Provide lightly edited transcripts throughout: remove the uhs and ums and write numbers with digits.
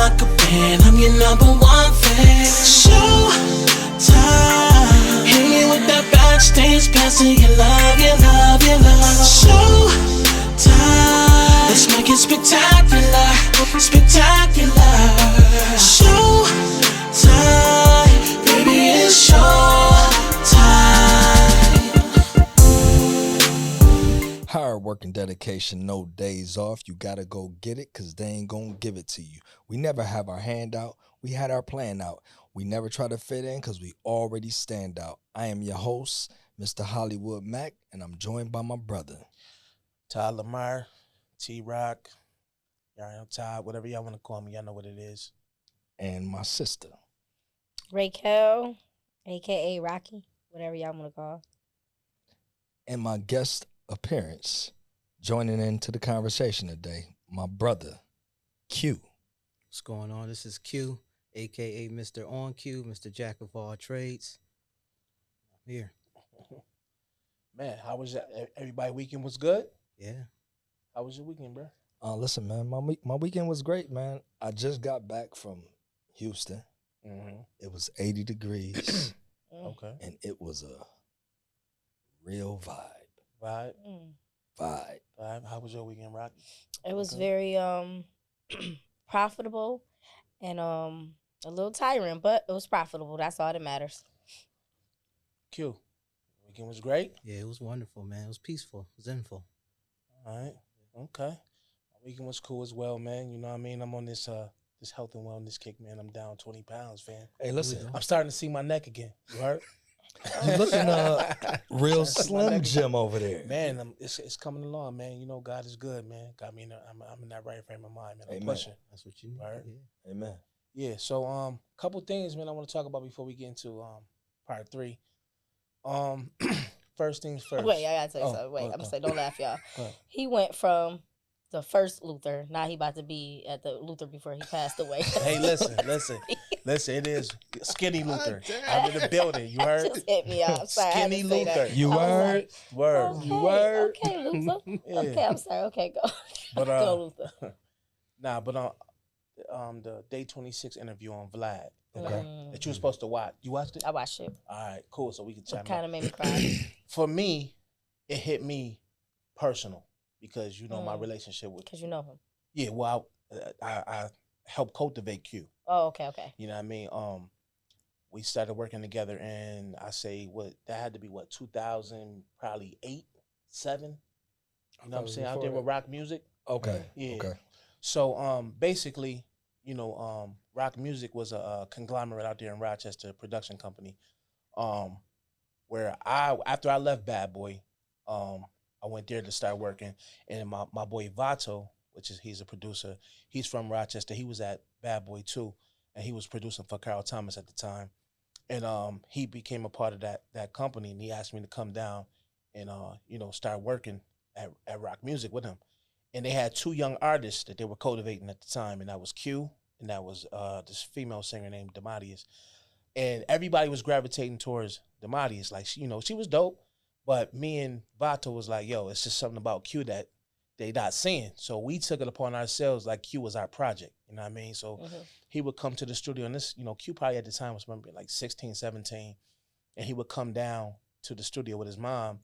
like a band, I'm your number one fan. Showtime. Hit me with that backstage passing, you love, you love, you love. Showtime. Let's make it spectacular, spectacular. Showtime, baby, it's showtime. Hard work and dedication, no days off. You gotta go get it, cause they ain't gonna give it to you. We never have our hand out, we had our plan out. We never try to fit in, cause we already stand out. I am your host, Mr. Hollywood Mac, and I'm joined by my brother, Todd Lamar, T-Rock, y'all know Todd, whatever y'all want to call me, y'all know what it is. and my sister. Raquel, a.k.a. Rocky, whatever y'all want to call. And my guest appearance, joining into the conversation today, my brother, Q. What's going on? This is Q, a.k.a. Mr.OnCue, Mr. Jack of all trades. I'm here. Man, how was that? Everybody weekend was good? Yeah. How was your weekend, bro? Listen, man, my weekend was great, man. I just got back from Houston. Mm-hmm. It was 80 degrees, Okay. and it was a real vibe. Vibe. How was your weekend, Rocky? It was Okay. very profitable and a little tiring, but it was profitable. That's all that matters. Q. Weekend was great? Yeah, it was wonderful, man. It was peaceful, zenful. All right. Okay. My weekend was cool as well, man. You know what I mean? I'm on this this health and wellness kick, man. I'm down 20 pounds, fam. Hey, listen, I'm starting to see my neck again. You heard? you looking real Starting to see my Slim neck Jim again. over there. Man, it's coming along, man. You know, God is good, man. Got me I'm in that right frame of mind, man. I'm Amen. pushing. That's what you need. Right. Yeah. Amen. Yeah, so couple things, man, I want to talk about before we get into part 3. First things first. Wait, I gotta tell you Oh, something. Wait, go I'm gonna ahead. say, don't laugh, y'all. Go ahead. He went from the first Luther. Now he about to be at the Luther before he passed away. Hey, listen. It is Skinny Luther. I'm in the building. You heard? Just hit me up. I'm sorry, I had to Skinny say that. Luther. You I was heard? like, Word. okay, You word? Okay, Luther. Yeah. Okay, I'm sorry. Okay, go. But Go, Luther. nah, but the Day 26 interview on Vlad. Okay. That you were supposed to watch. You watched it? I watched it. All right, cool. So we can chime It kind in. of made me cry For me, it hit me personal because you know my Mm. relationship with. because you know him. Yeah, well, I helped cultivate Q. Oh, okay. You know what I mean? We started working together, and I say that had to be 2000, probably 8, 7. You know what I'm saying? Out there with rock music. Okay. Yeah. Okay. So basically, you know, rock music was a conglomerate out there in Rochester, production company. Where after I left Bad Boy, I went there to start working, and my boy Vato, he's a producer. He's from Rochester. He was at Bad Boy too, and he was producing for Carl Thomas at the time. And he became a part of that company, and he asked me to come down and you know, start working at rock music with him. And they had 2 young artists that they were cultivating at the time, and that was Q, and that was this female singer named Demadius. And everybody was gravitating towards Demadius. Like, she was dope, but me and Vato was like, yo, it's just something about Q that they not seeing. So we took it upon ourselves like Q was our project. You know what I mean? So he would come to the studio, and this, you know, Q probably at the time was maybe like 16, 17, and he would come down to the studio with his mom,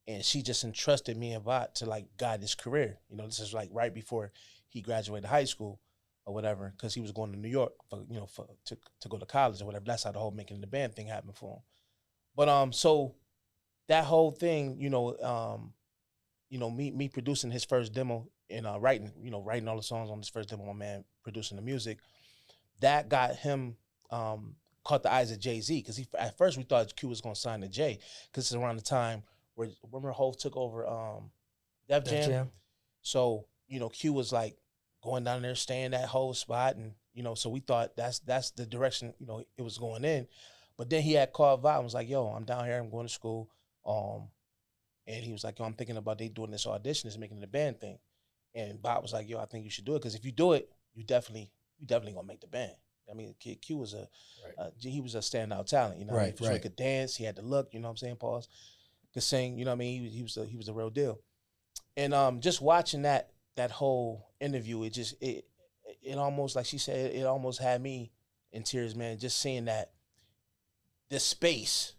and she just entrusted me and Vot to like guide his career. You know, this is like right before he graduated high school or whatever, because he was going to New York to go to college or whatever. That's how the whole making the band thing happened for him. But so that whole thing, me producing his first demo and writing all the songs on his first demo, my man producing the music, that got him caught the eyes of Jay-Z, because at first we thought Q was gonna sign to Jay, because it's around the time where remember Hov took over Def Jam. So, Q was like going down there, staying that whole spot, and so we thought that's the direction it was going in. But then he had called Vot and was like, yo, I'm down here, I'm going to school. And he was like, yo, I'm thinking about they doing this audition, is making it a band thing. And Vot was like, yo, I think you should do it, because if you do it, you definitely gonna make the band. I mean, Q was he was a standout talent, Right, He could dance, he had the look, you know what I'm saying, pause, could sing, you know what I mean, he was a real deal. And just watching that whole interview, it almost, like she said, it almost had me in tears, man, just seeing that the space,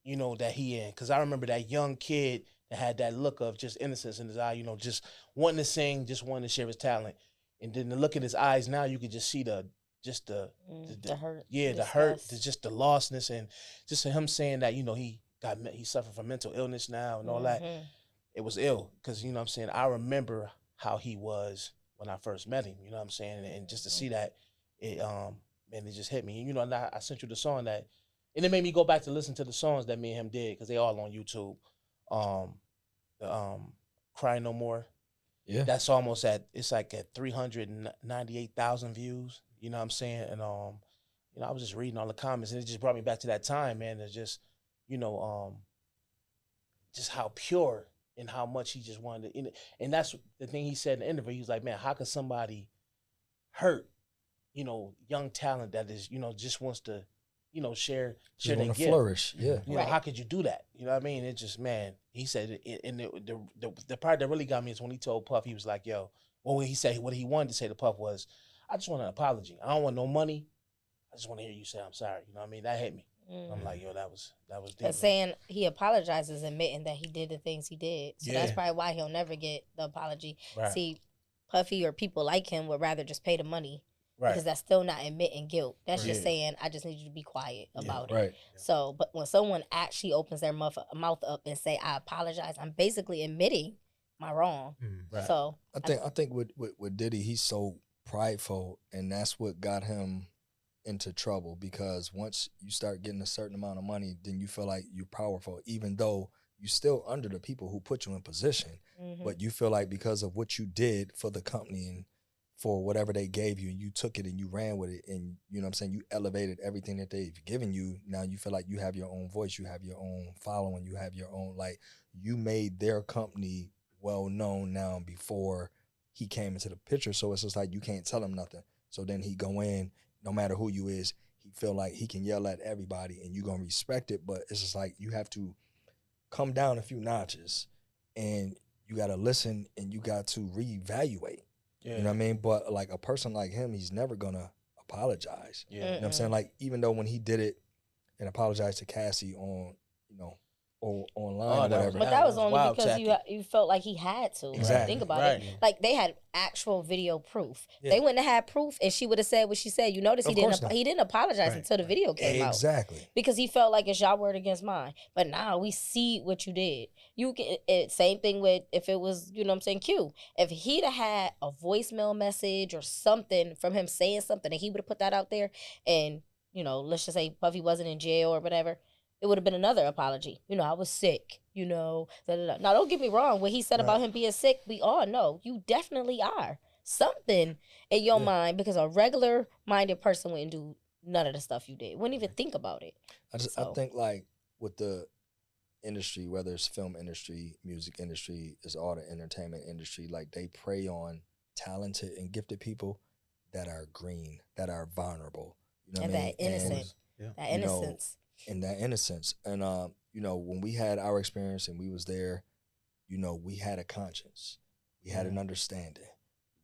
you know, that he in. Because I remember that young kid that had that look of just innocence in his eye, you know, just wanting to sing, just wanting to share his talent. And then to look at his eyes now, you could just see the hurt. yeah, the hurt, just the lostness, and just him saying that, you know, he suffered from mental illness now and all that. It was ill, because, you know what I'm saying, I remember how he was when I first met him, you know what I'm saying, and just to see that, it man, it just hit me. And, you know, and I sent you the song that, and it made me go back to listen to the songs that me and him did, because they all on YouTube. The Cry No More. Yeah. That's almost it's like at 398,000 views. You know what I'm saying? And you know, I was just reading all the comments, and it just brought me back to that time, man. It's just, you know, just how pure and how much he just wanted to, and that's the thing he said in the interview. He was like, man, how could somebody hurt, you know, young talent that is, you know, just wants to, you know, share their gift. Flourish, yeah. You know, how could you do that? You know what I mean? It just, man, he said it, and the part that really got me is when he told Puff, he was like, yo, well, when he said what he wanted to say to Puff was, I just want an apology. I don't want no money. I just want to hear you say I'm sorry. You know what I mean? That hit me. I'm like, yo, that was deep. But saying he apologizes, admitting that he did the things he did. So that's probably why he'll never get the apology. Right. See, Puffy or people like him would rather just pay the money. Right. Because that's still not admitting guilt. That's just saying, I just need you to be quiet about it. Right. So, but when someone actually opens their mouth up and say, I apologize, I'm basically admitting my wrong. Right. So I think with Diddy, he's so prideful, and that's what got him into trouble, because once you start getting a certain amount of money, then you feel like you're powerful, even though you're still under the people who put you in position. But you feel like because of what you did for the company and for whatever they gave you, and you took it and you ran with it, and you know what I'm saying, you elevated everything that they've given you. Now you feel like you have your own voice, you have your own following, you have your own, like, you made their company well known now before he came into the picture. So it's just like you can't tell him nothing. So then he go in, no matter who you is, he feel like he can yell at everybody and you gonna respect it. But it's just like you have to come down a few notches, and you gotta listen, and you got to reevaluate. You know what I mean? But like a person like him, he's never gonna apologize. You know what I'm saying? Like, even though when he did it and apologized to Cassie on, you know, or online or whatever. But that was only because you felt like he had to. Exactly. Think about it. Like, they had actual video proof. They wouldn't have had proof, and she would have said what she said. You notice he didn't apologize until the video came out. Exactly. Because he felt like it's y'all word against mine. But now we see what you did. You can, same thing with if it was, you know what I'm saying, Q. If he'd have had a voicemail message or something from him saying something, and he would have put that out there, and, you know, let's just say Puffy wasn't in jail or whatever, it would have been another apology. You know, I was sick, you know. Now, don't get me wrong. What he said about him being sick, we all know. You definitely are. Something in your mind, because a regular-minded person wouldn't do none of the stuff you did. Wouldn't even think about it. I think, like, with the industry, whether it's film industry, music industry, it's all the entertainment industry, like, they prey on talented and gifted people that are green, that are vulnerable. You know what I mean? That innocent. That innocence. And that innocence. And, you know, when we had our experience and we was there, you know, we had a conscience. We had an understanding.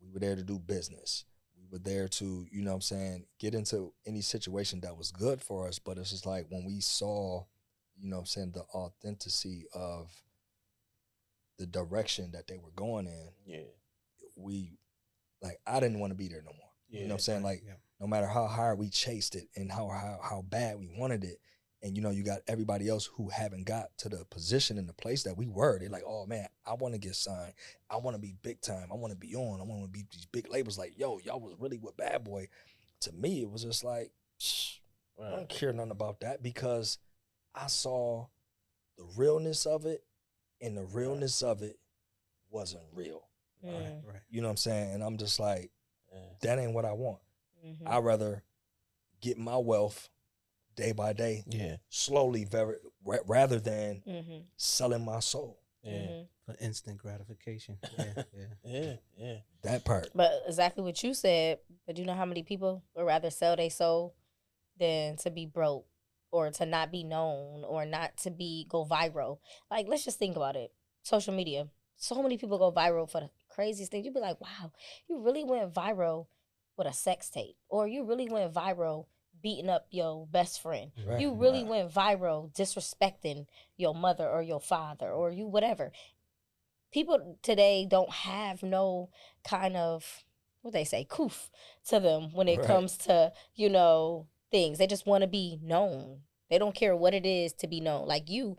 We were there to do business. We were there to, you know what I'm saying, get into any situation that was good for us. But it's just like when we saw, you know what I'm saying, the authenticity of the direction that they were going in, we, like, I didn't want to be there no more. You know what I'm saying? Like, no matter how hard we chased it and how bad we wanted it, and, you know, you got everybody else who haven't got to the position and the place that we were. They're like, oh, man, I want to get signed. I want to be big time. I want to be on. I want to be these big labels. Like, yo, y'all was really with Bad Boy. To me, it was just like, I don't care nothing about that, because I saw the realness of it, and the realness of it wasn't real. Right. You know what I'm saying? And I'm just like, that ain't what I want. I'd rather get my wealth day by day, slowly, rather than selling my soul. For instant gratification. That part. But exactly what you said, but you know how many people would rather sell their soul than to be broke, or to not be known, or not to go viral. Like, let's just think about it. Social media. So many people go viral for the craziest thing. You'd be like, wow, you really went viral with a sex tape, or you really went viral beating up your best friend. Right. You really went viral disrespecting your mother or your father or you whatever. People today don't have no kind of what they say, coof to them when it Right. comes to, things. They just want to be known. They don't care what it is to be known. Like you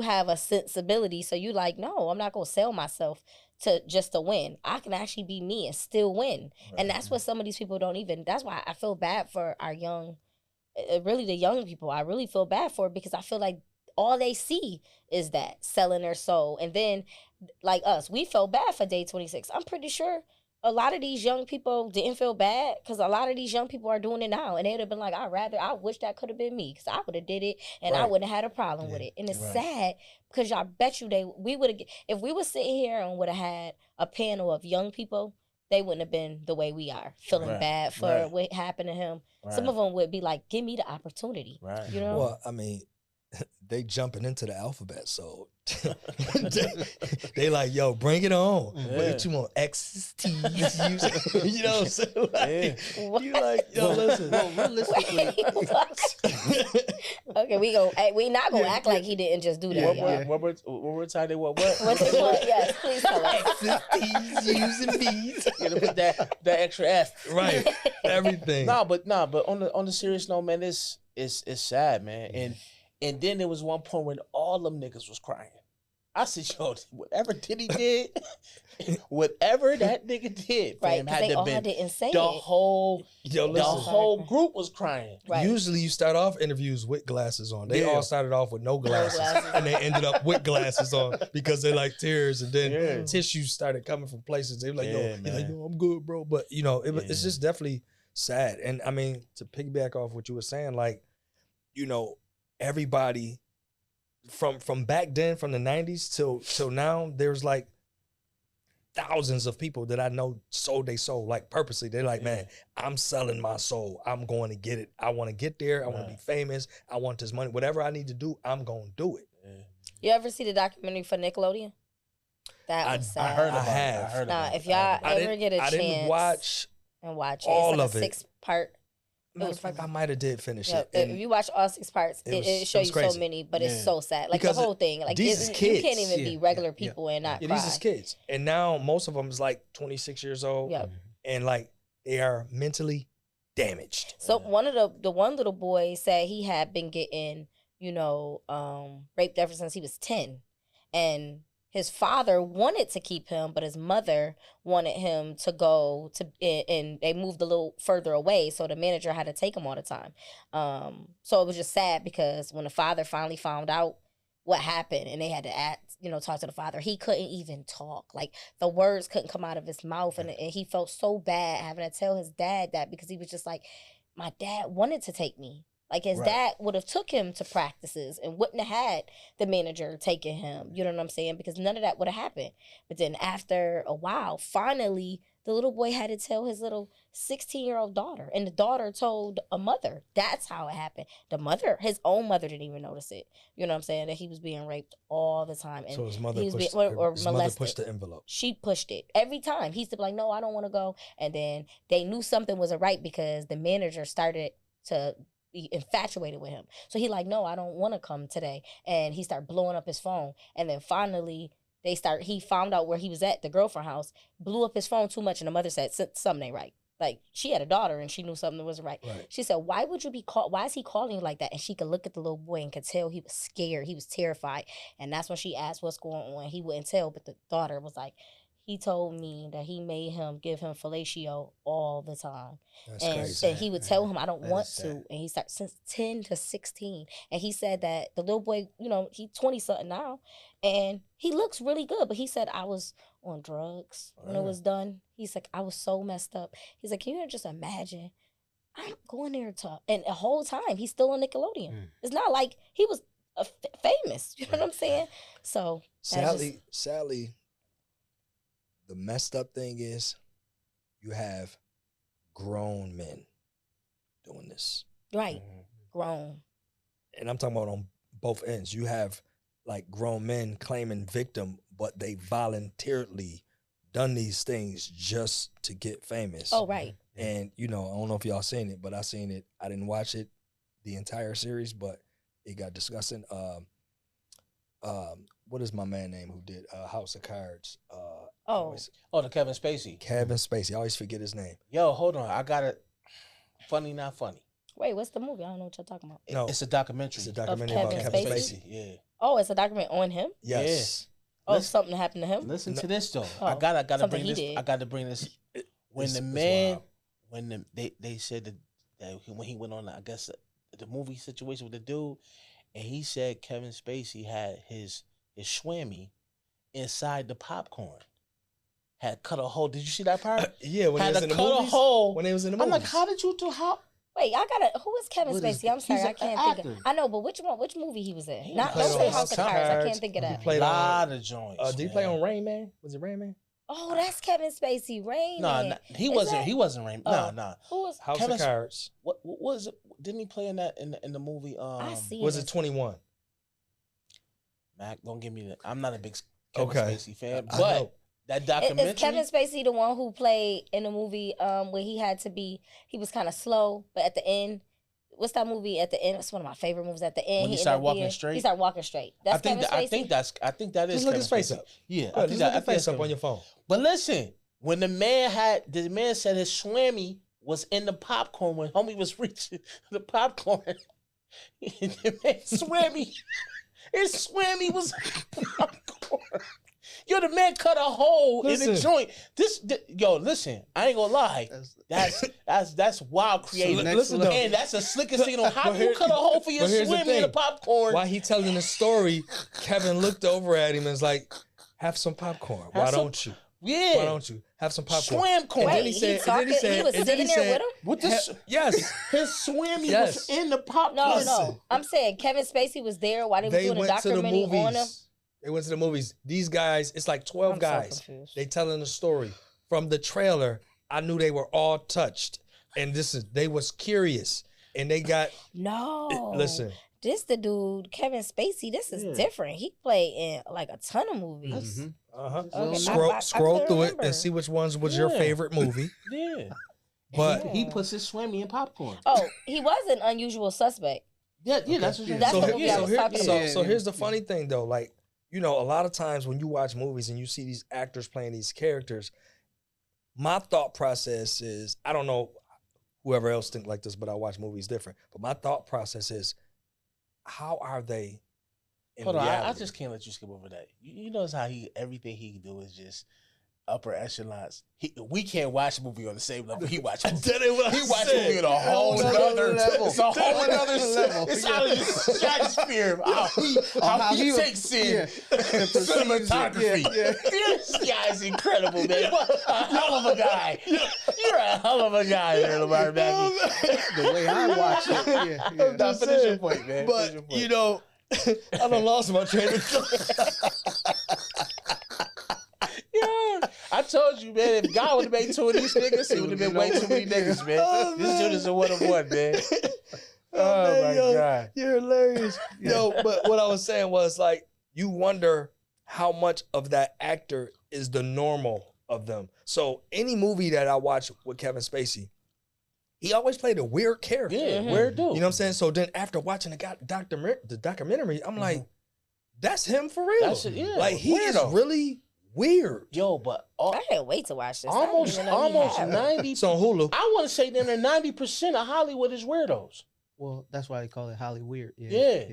have a sensibility, so you like, no, I'm not gonna sell myself to just to win. I can actually be me and still win. And that's what some of these people don't even. That's why I feel bad for our young, really the young people. I really feel bad for it because I feel like all they see is that selling their soul. And then, like us, we felt bad for day 26. I'm pretty sure a lot of these young people didn't feel bad because a lot of these young people are doing it now, and they'd have been like, I wish that could have been me because I would have did it and I wouldn't have had a problem with it. And it's sad because y'all bet you we would have, if we were sitting here and would have had a panel of young people, they wouldn't have been the way we are, feeling bad for what happened to him. Some of them would be like, give me the opportunity. Right. You know? Well, I mean, they jumping into the alphabet, so they like, yo, bring it on. What you want? X's, T's, U's, you know what I'm saying? Like, you like, yo, listen. Well, realistically, Okay, we not gonna act like he didn't just do that. What word tie they what? What they want? Yes, please tell us. X's, T's, U's, and V's. You gotta put that extra F. Right. Everything. But on the serious note, man, it's sad, man. And then there was one point when all them niggas was crying. I said, yo, whatever Diddy did, whatever that nigga did, Right, fam, because had they to all been didn't say the it. whole Yo, the listen. whole group was crying. Right. Usually you start off interviews with glasses on. They Yeah. all started off with no glasses, glasses. and they ended up with glasses on because they like tears, and then tissues started coming from places. They were like, Yeah, he's like, man. yo, I'm good, bro. But it's just definitely sad. And I mean, to piggyback off what you were saying, like, everybody from back then, from the 90s till now, there's like thousands of people that I know sold their soul, like purposely. They're like, man, I'm selling my soul. I'm going to get it. I want to get there. I want to be famous. I want this money. Whatever I need to do, I'm going to do it. You ever see the documentary for Nickelodeon? That was sad. I heard about I it. have. I heard Nah, about it. if y'all ever get a I chance didn't watch and watch it, all it's like of a it. 6-part. Matter of fact, I might have did finish Yeah, it. if And you watch all 6 parts, it shows you so crazy. many, but it's so sad. Like Because the whole thing, like these is you kids. can't even be Yeah, regular yeah, people and not yeah, cry. these is kids. And now most of them is like 26 years old. Yep. And like they are mentally damaged. So one of the one little boy said he had been getting, raped ever since he was 10. And his father wanted to keep him, but his mother wanted him to go to, and they moved a little further away, so the manager had to take him all the time. So it was just sad because when the father finally found out what happened and they had to talk to the father, he couldn't even talk. Like the words couldn't come out of his mouth, and he felt so bad having to tell his dad that because he was just like, my dad wanted to take me. Like his dad would have took him to practices and wouldn't have had the manager taking him. You know what I'm saying? Because none of that would have happened. But then after a while, finally, the little boy had to tell his little 16-year-old daughter. And the daughter told a mother. That's how it happened. The mother, his own mother, didn't even notice it. You know what I'm saying? That he was being raped all the time. And So his mother he was pushed, being, mother pushed the envelope. She pushed it every time. He used to be like, no, I don't want to go. And then they knew something wasn't right because the manager started to be infatuated with him. So he like, no, I don't want to come today. And he started blowing up his phone. And then finally he found out where he was at, the girlfriend house, blew up his phone too much. And the mother said, something ain't right. Like she had a daughter and she knew something wasn't right. She said, why would you be called? Why is he calling you like that? And she could look at the little boy and could tell he was scared. He was terrified. And that's when she asked what's going on. He wouldn't tell, but the daughter was like, he told me that he made him give him fellatio all the time. That's crazy. And he would tell him, I don't want is to. sad. And he started since 10 to 16. And he said that the little boy, he's 20-something now. And he looks really good. But he said, I was on drugs when it was done. He's like, I was so messed up. He's like, can you just imagine? I'm going there and the whole time, he's still on Nickelodeon. It's not like he was famous. You know what I'm saying? So, Sadly, the messed up thing is you have grown men doing this. right, grown. And I'm talking about on both ends. You have like grown men claiming victim, but they voluntarily done these things just to get famous. Oh, right. And I don't know if y'all seen it, but I seen it. I didn't watch it the entire series, but it got disgusting. What is my man name who did House of Cards? The Kevin Spacey. Kevin Spacey. I always forget his name. Yo, hold on. I got it. Funny, not funny. Wait, what's the movie? I don't know what you're talking about. No, It's a documentary. It's a documentary Of about Kevin Kevin Spacey? Spacey. Yeah. Oh, it's a document on him? Yes. Oh, Listen- something happened to him? Listen to this though. Oh, I gotta something bring he this. did. I gotta bring this. When It's the man, wild. they said that when he went on, I guess the movie situation with the dude, and he said Kevin Spacey had his swammy inside the popcorn. Had cut a hole. Did you see that part? Yeah, when Had they was to in the cut a movies. hole. When they was in the I'm movies. like, how did you do? How? Wait, who is Kevin What is- Spacey? I'm sorry, he's I an can't think of. actor. I know, but which movie he was in? He Not played don't on say House House of of Cards. I Cards. can't think of He that. played A on- lot of joints. Did he play man. on Rain Man? Was it Rain Man? Oh, that's Kevin Spacey, Rain No, Man. nah, he Is wasn't. that- He wasn't Raymond. Oh. No. Who was? House Kevin- of Cards. What was it? Didn't he play in that in the movie? I see. Was it 21? Mac, don't give me that. I'm not a big Kevin Okay. Spacey fan, I but know. that documentary. Is Kevin Spacey the one who played in the movie where he was kind of slow, but at the end, what's that movie at the end? It's one of my favorite movies at the end. When he ended started up walking being- straight? He started walking straight. That's Kevin Spacey. I think that is. Just look Kevin his face Spacey. up. Yeah, Go ahead, just look his face up Kevin- on your phone. But listen, when the man said his swammy was in the popcorn when homie was reaching the popcorn, the man's swammy, his swammy was in the popcorn. Yo, the man cut a hole in the Listen. joint. Yo, listen, I ain't gonna lie. That's wild creative. listen though. And that's the slickest thing. How But do you here- cut a hole for your but here's the swimmy in the thing. popcorn? While he telling the story, Kevin looked over at him and was like, "Have some popcorn. Why Have some- don't you? Yeah. Why don't you have some popcorn?" Swam corn. And then Wait, he said, he talking? He was and then sitting there with him? What this? Yes. His swimmy Yes. was in the popcorn. No, Listen. no. I'm saying Kevin Spacey was there while they was They doing a went to the documentary on him. movies. They went to the movies. These guys, it's like 12 I'm so guys. confused. They telling the story. From the trailer, I knew they were all touched. And they was curious. And they got No. listen. This the dude, Kevin Spacey. This is Yeah. different. He played in like a ton of movies. Mhm. Uh-huh. Okay, Scroll I scroll couldn't through it remember. and see which ones was your Yeah. favorite movie. Yeah. But he puts his swimmy in popcorn. Oh, he was an unusual suspect. Yeah, that's what Yeah. you That's so, the here- movie I was talking so, about. so here's the funny thing though, like, a lot of times when you watch movies and you see these actors playing these characters, my thought process is, I don't know whoever else think like this, but I watch movies different. But my thought process is, how are they in Hold on, reality? I just can't let you skip over that. You notice how everything he do is just upper echelons. We can't watch a movie on the same level he watches. That ain't what I He watches said. a movie on a whole nother level. It's a whole That other ain't level. It's out of the stratosphere of how he takes in cinematography. This guy's incredible, man. What a hell of a guy. You're a hell of a guy there, Lamar Mackey. The way I watch it, yeah. I'm just Finish your saying, point, man. Finish your but point. I done lost my train of thought. Yeah, I told you, man. If God would have made two of these niggas, it would have been way too many niggas, man. Oh, This man. dude is a one of one, man. Oh, Oh, man, my yo, God. You're hilarious. Yo, but what I was saying was, like, you wonder how much of that actor is the normal of them. So any movie that I watch with Kevin Spacey, he always played a weird character. Yeah, Mhm. where do? You know what I'm saying? So then after watching the documentary, I'm like, that's him for real. That's it, yeah. Like, he is Weirdo. really weird. Yo, but I can't wait to watch this. I didn't almost even know he had it. 90. It's on Hulu. I want to say that 90% of Hollywood is weirdos. Well, that's why they call it Holly Weird. Yeah.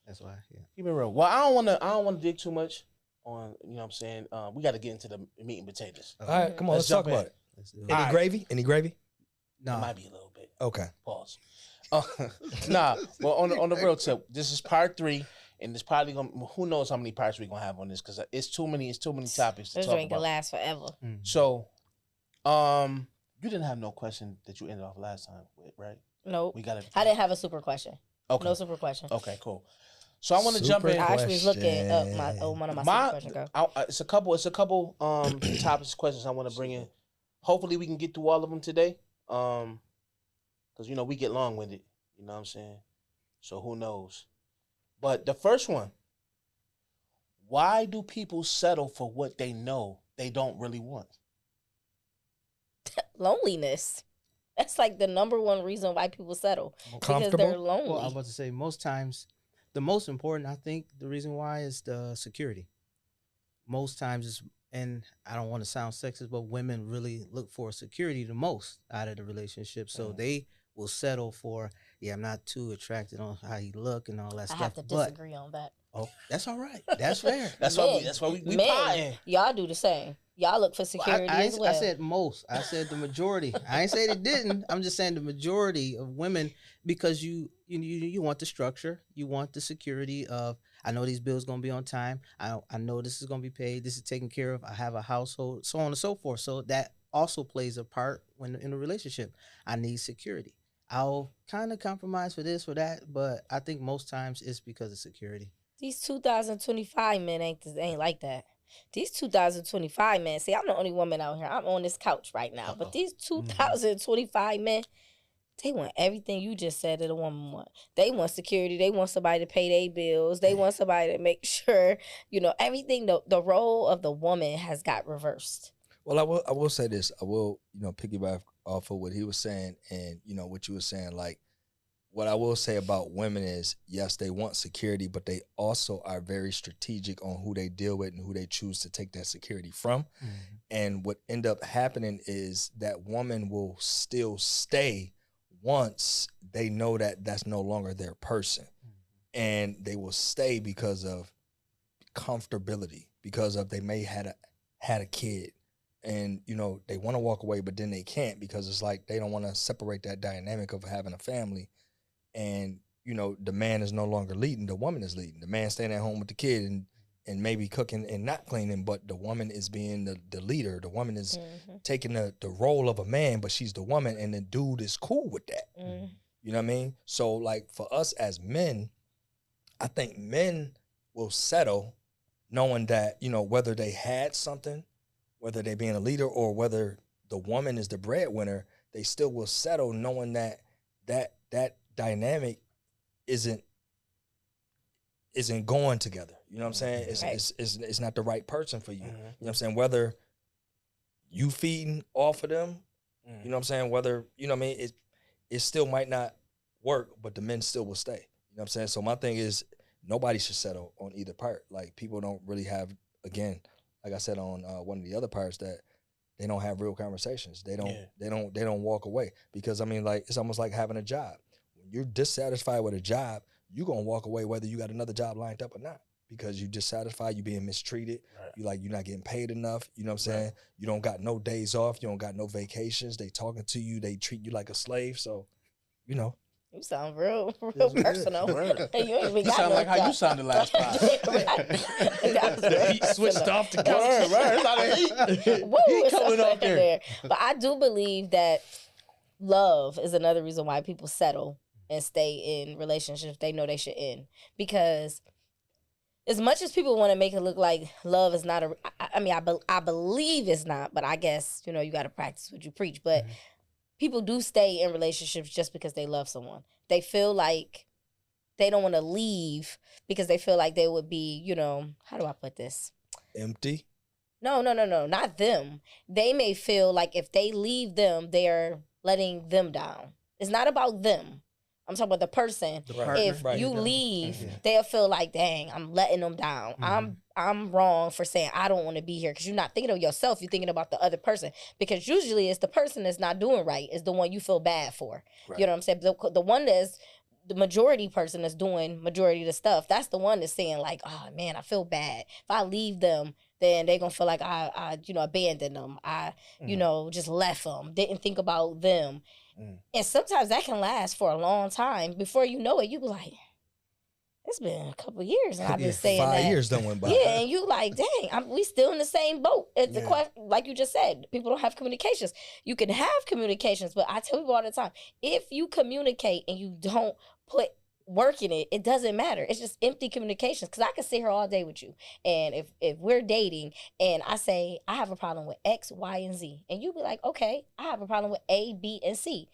That's why. Yeah. Keep it real. Well, I don't want to dig too much on. You know what I'm saying? We got to get into the meat and potatoes. All right, come on, let's Let's talk jump about in. it. Let's do it. Any All right. gravy? Any gravy? It No. might be a little bit. Okay. Pause. Nah. Well, on the real tip, this is part 3, and it's probably gonna. Who knows how many parts we're gonna have on this? Because it's too many. It's too many topics to This talk drink can about. last forever. Mm. So, you didn't have no question that you ended off last time with, right? Nope. We got it. I didn't have a super question. Okay. No super question. Okay. Cool. So I want to jump in. I actually was looking up Question. one of my super questions. Go. It's a couple topics questions I want to bring in. Hopefully we can get through all of them today. Because we get long winded. You know what I'm saying? So who knows? But the first one, why do people settle for what they know they don't really want? loneliness. That's like the number one reason why people settle, because they're Comfortable? lonely. Well, I was about to say most times, the most important, I think, the reason why is the security. Most times, and I don't want to sound sexist, but women really look for security the most out of the relationship. So they will settle for, yeah, I'm not too attracted on how he look and all that I stuff. have to disagree on that. Oh, that's all right. That's fair. That's why we men, potting. y'all do the same. Y'all look for security as well. I said most. I said the majority. I ain't say they didn't. I'm just saying the majority of women, because you want the structure, you want the security of, I know these bills gonna be on time. I know this is gonna be paid. This is taken care of. I have a household, so on and so forth. So that also plays a part when in a relationship. I need security. I'll kind of compromise for this or that, but I think most times it's because of security. These 2025 men ain't like that. These 2025 men, see, I'm the only woman out here. I'm on this couch right now. But these 2025 men, they want everything you just said that a woman want. They want security. They want somebody to pay their bills. They want somebody to make sure, everything. The role of the woman has got reversed. Well, I will say this. I will, piggyback off of what he was saying and, what you were saying. Like, what I will say about women is, yes, they want security, but they also are very strategic on who they deal with and who they choose to take that security from. Mm-hmm. And what end up happening is that woman will still stay once they know that that's no longer their person. Mm-hmm. And they will stay because of comfortability, because of they may had a kid. And, they want to walk away, but then they can't, because it's like they don't want to separate that dynamic of having a family. And, the man is no longer leading, the woman is leading. The man staying at home with the kid and maybe cooking and not cleaning, but the woman is being the leader. The woman is taking the role of a man, but she's the woman, and the dude is cool with that. Mm-hmm. You know what I mean? So, like, for us as men, I think men will settle knowing that, whether they had something, whether they being a leader or whether the woman is the breadwinner, they still will settle knowing that dynamic isn't going together. You know what I'm saying? It's not the right person for you. Mm-hmm. You know what I'm saying? Whether you feeding off of them, you know what I'm saying? Whether, you know what I mean? It still might not work, but the men still will stay. You know what I'm saying? So my thing is, nobody should settle on either part. Like, people don't really have, again, like I said on one of the other parts, that they don't have real conversations. They don't walk away, because I mean, like, it's almost like having a job. When you're dissatisfied with a job, you're gonna walk away whether you got another job lined up or not, because you're dissatisfied, you're being mistreated, right. You're not getting paid enough. You know what I'm saying? Right. You don't got no days off, you don't got no vacations. They talking to you, they treat you like a slave. So, You sound real personal. Hey, you ain't even got sound no like how you sounded last time. The heat switched off to go. Right. It's not a heat. Heat coming up there. But I do believe that love is another reason why people settle and stay in relationships they know they should end. Because as much as people want to make it look like love is not I believe it's not, but I guess, you got to practice what you preach. But people do stay in relationships just because they love someone. They feel like they don't want to leave because they feel like they would be, how do I put this? Empty? No, not them. They may feel like if they leave them, they're letting them down. It's not about them. I'm talking about the person. The partner, if you leave, they'll feel like, dang, I'm letting them down. Mm-hmm. I'm wrong for saying I don't want to be here, because you're not thinking of yourself. You're thinking about the other person, because usually it's the person that's not doing right is the one you feel bad for. Right. You know what I'm saying? The one that's the majority person that's doing majority of the stuff, that's the one that's saying like, oh man, I feel bad. If I leave them, then they're going to feel like I abandoned them. I just left them. Didn't think about them. And sometimes that can last for a long time. Before you know it, you be like, it's been a couple of years and I've been saying 5 years done went by. Yeah, and you like, dang, we still in the same boat. It's the question, like you just said, people don't have communications. You can have communications, but I tell people all the time, if you communicate and you don't put working it, it doesn't matter. It's just empty communications. Because I can sit here all day with you, and if we're dating, and I say I have a problem with X, Y, and Z, and you be like, okay, I have a problem with A, B, and C.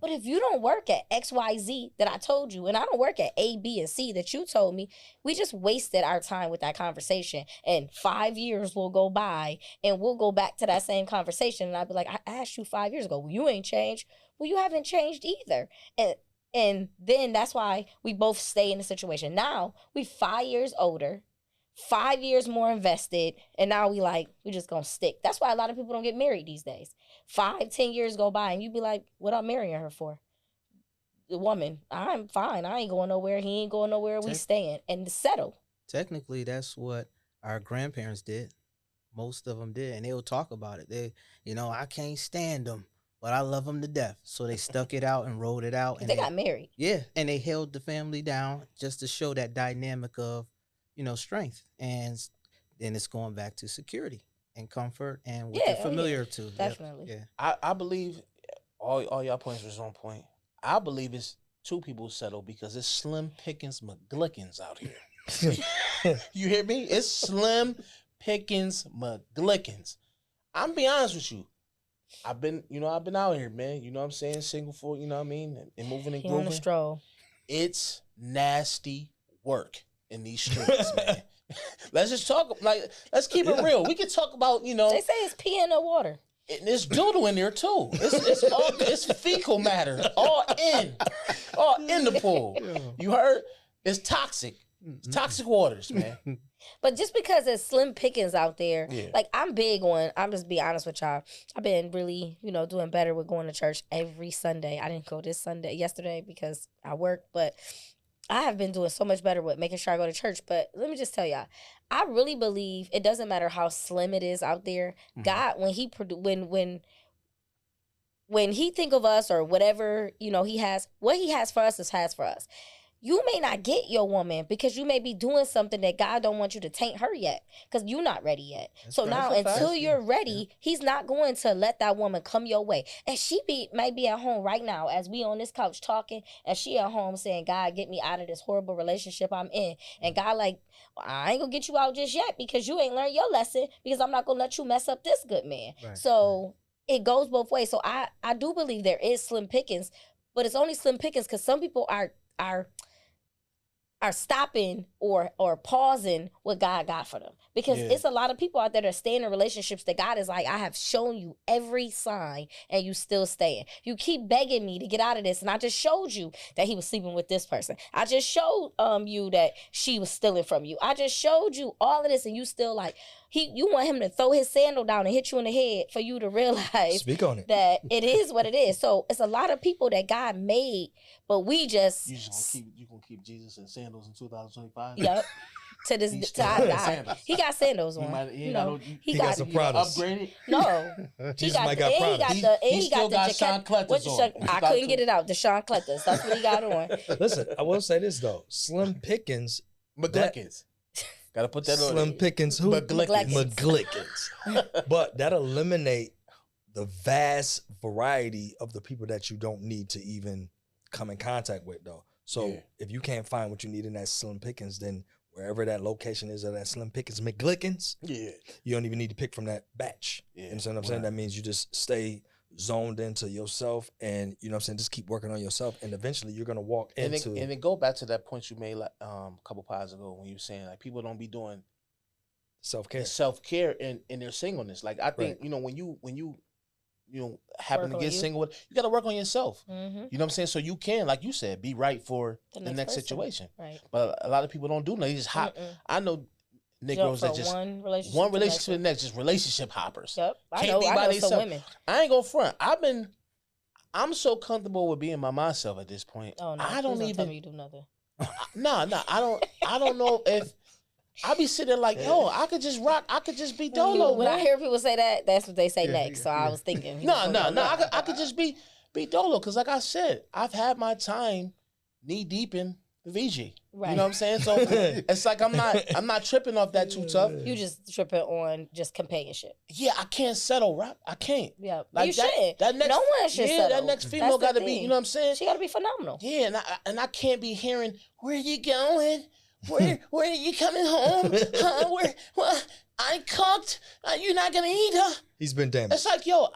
But if you don't work at X, Y, Z that I told you, and I don't work at A, B, and C that you told me, we just wasted our time with that conversation. And 5 years will go by, and we'll go back to that same conversation, and I'll be like, I asked you 5 years ago, well, you ain't changed. Well, you haven't changed either. And then that's why we both stay in the situation. Now we 5 years older, 5 years more invested, and now we just gonna stick. That's why a lot of people don't get married these days. 5, 10 years go by, and you be like, what I'm marrying her for? The woman, I'm fine. I ain't going nowhere. He ain't going nowhere. We staying and settle. Technically, that's what our grandparents did. Most of them did, and they'll talk about it. They, I can't stand them, but I love them to death. So they stuck it out and rolled it out. And they got married. Yeah, and they held the family down just to show that dynamic of, strength. And then it's going back to security and comfort and what they're familiar to. Definitely. Yep. Yeah. I believe all y'all points was on point. I believe it's two people settle because it's slim pickings McGlickens out here. You hear me? It's slim pickings McGlickens. I'm be honest with you. I've been out here, man. You know what I'm saying? Single for, you know what I mean? And moving and grooving. On the stroll. It's nasty work in these streets, man. Let's just talk, let's keep it real. We can talk about, They say it's pee in the water. And there's doodle in there too. It's fecal matter. All in the pool. You heard? It's toxic. It's toxic waters, man. But just because there's slim pickings out there, I'm big on, I'm just be honest with y'all. I've been really, doing better with going to church every Sunday. I didn't go yesterday because I work, but I have been doing so much better with making sure I go to church. But let me just tell y'all, I really believe it doesn't matter how slim it is out there. God, when he think of us or whatever, he has, what he has for us has for us. You may not get your woman because you may be doing something that God don't want you to taint her yet because you're not ready yet. So now until you're ready, he's not going to let that woman come your way. And might be at home right now as we on this couch talking and she at home saying, God, get me out of this horrible relationship I'm in. And God I ain't gonna get you out just yet because you ain't learned your lesson because I'm not gonna let you mess up this good man. Right, so it goes both ways. So I do believe there is slim pickings, but it's only slim pickings because some people are stopping or pausing what God got for them. Because it's a lot of people out there that stay in relationships that God is like, I have shown you every sign and you still staying. You keep begging me to get out of this. And I just showed you that he was sleeping with this person. I just showed you that she was stealing from you. I just showed you all of this and you still you want him to throw his sandal down and hit you in the head for you to realize Speak on it. that it is what it is. So it's a lot of people that God made, but we just... You gonna keep Jesus in sandals in 2025? Yep. To this time, he got sandals on. He got some products. Upgraded? No, Jesus might got products. He still got Sean Cletters on. I couldn't get it out. The Sean Cletters. That's what he got on. Listen, I will say this though: Slim Pickens, McGlickens. Gotta put that on. Slim Pickens, who? McGlickens. But that eliminate the vast variety of the people that you don't need to even come in contact with, though. So if you can't find what you need in that Slim Pickens, then wherever that location is of that Slim Pickens McGlickens, you don't even need to pick from that batch. You understand what I'm saying? That means you just stay zoned into yourself and, just keep working on yourself. And eventually you're going to walk into... And then go back to that point you made a couple pods ago when you were saying, people don't be doing self-care in their singleness. I think, when you happen to get single, you got to work on yourself. Mm-hmm. You know what I'm saying? So you can, like you said, be right for the next situation. Right. But a lot of people don't do that. They just hop. I know Negroes that just one relationship to the next, just relationship hoppers. Yep. I know some women. I ain't gonna front. I'm so comfortable with being by myself at this point. Oh no, I don't even tell me you do nothing. No, I don't know if I be sitting there I could just rock. I could just be dolo. When I hear people say that, that's what they say next. So I was thinking. No. I could just be dolo because, like I said, I've had my time knee deep in the VG. Right. You know what I'm saying? So it's like I'm not tripping off that too tough. You just tripping on just companionship. Yeah, I can't settle, Rob. I can't. Yeah, Like you that, shouldn't. That next, No one should settle. that next female That's the got to be, thing. you know what I'm saying? She got to be phenomenal. Yeah, and I can't be hearing, where you going? Where are you coming home? What? I cooked. You're not gonna eat, huh? He's been damaged. It's like, yo,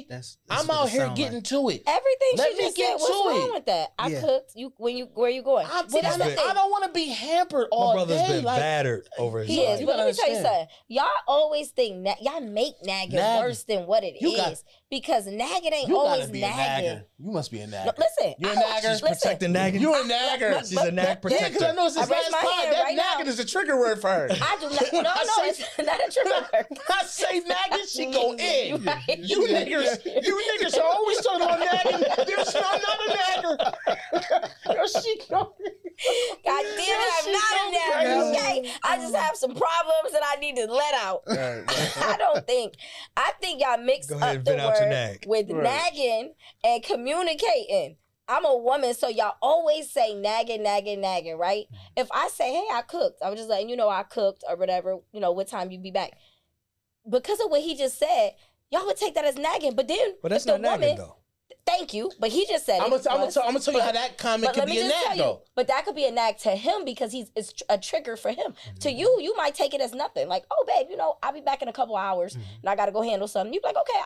that's I'm what out it here sound getting like. to it. Everything Let she me just get said, what's to wrong it. with that? I Yeah. cooked. Where you going? See, that's the thing. I don't want to be hampered all My brother's day. been Like, battered over his He is, life. You but let me tell you understand. something. Y'all always think y'all make nagging worse than what it is because nagging ain't you always gotta be nagging. a nagger. You must be a nagger. No, listen, You're a I- nagger? listen, Protecting nagging. You're a nagger. She's a nag Yeah, protector. because I know it's his I raise last my pod. hand That right now. nagging is a trigger word for her. I do not. When No, I no, say- it's not a trigger. I say nagging, she go in. Right. You niggas are always talking about nagging. There's I'm not a nagger. Yo, she go. God damn it, I'm not a nagger, okay? I just have some problems that I need to let out. I think y'all mix Go ahead up and the vent out your word nag. with Right. nagging and communicating. I'm a woman, so y'all always say nagging, right? If I say, hey, I cooked, I was just letting you know I cooked or whatever, what time you be back. Because of what he just said, y'all would take that as nagging. But then, But that's if the not nagging, woman, though. Thank you, but he just said I'm it. gonna tell you But- how that comment but could let me be a just tell nag you, though. but that could be a nag to him because it's a trigger for him. To you might take it as nothing. Like, oh, babe, I'll be back in a couple hours and I got to go handle something. You be like, okay,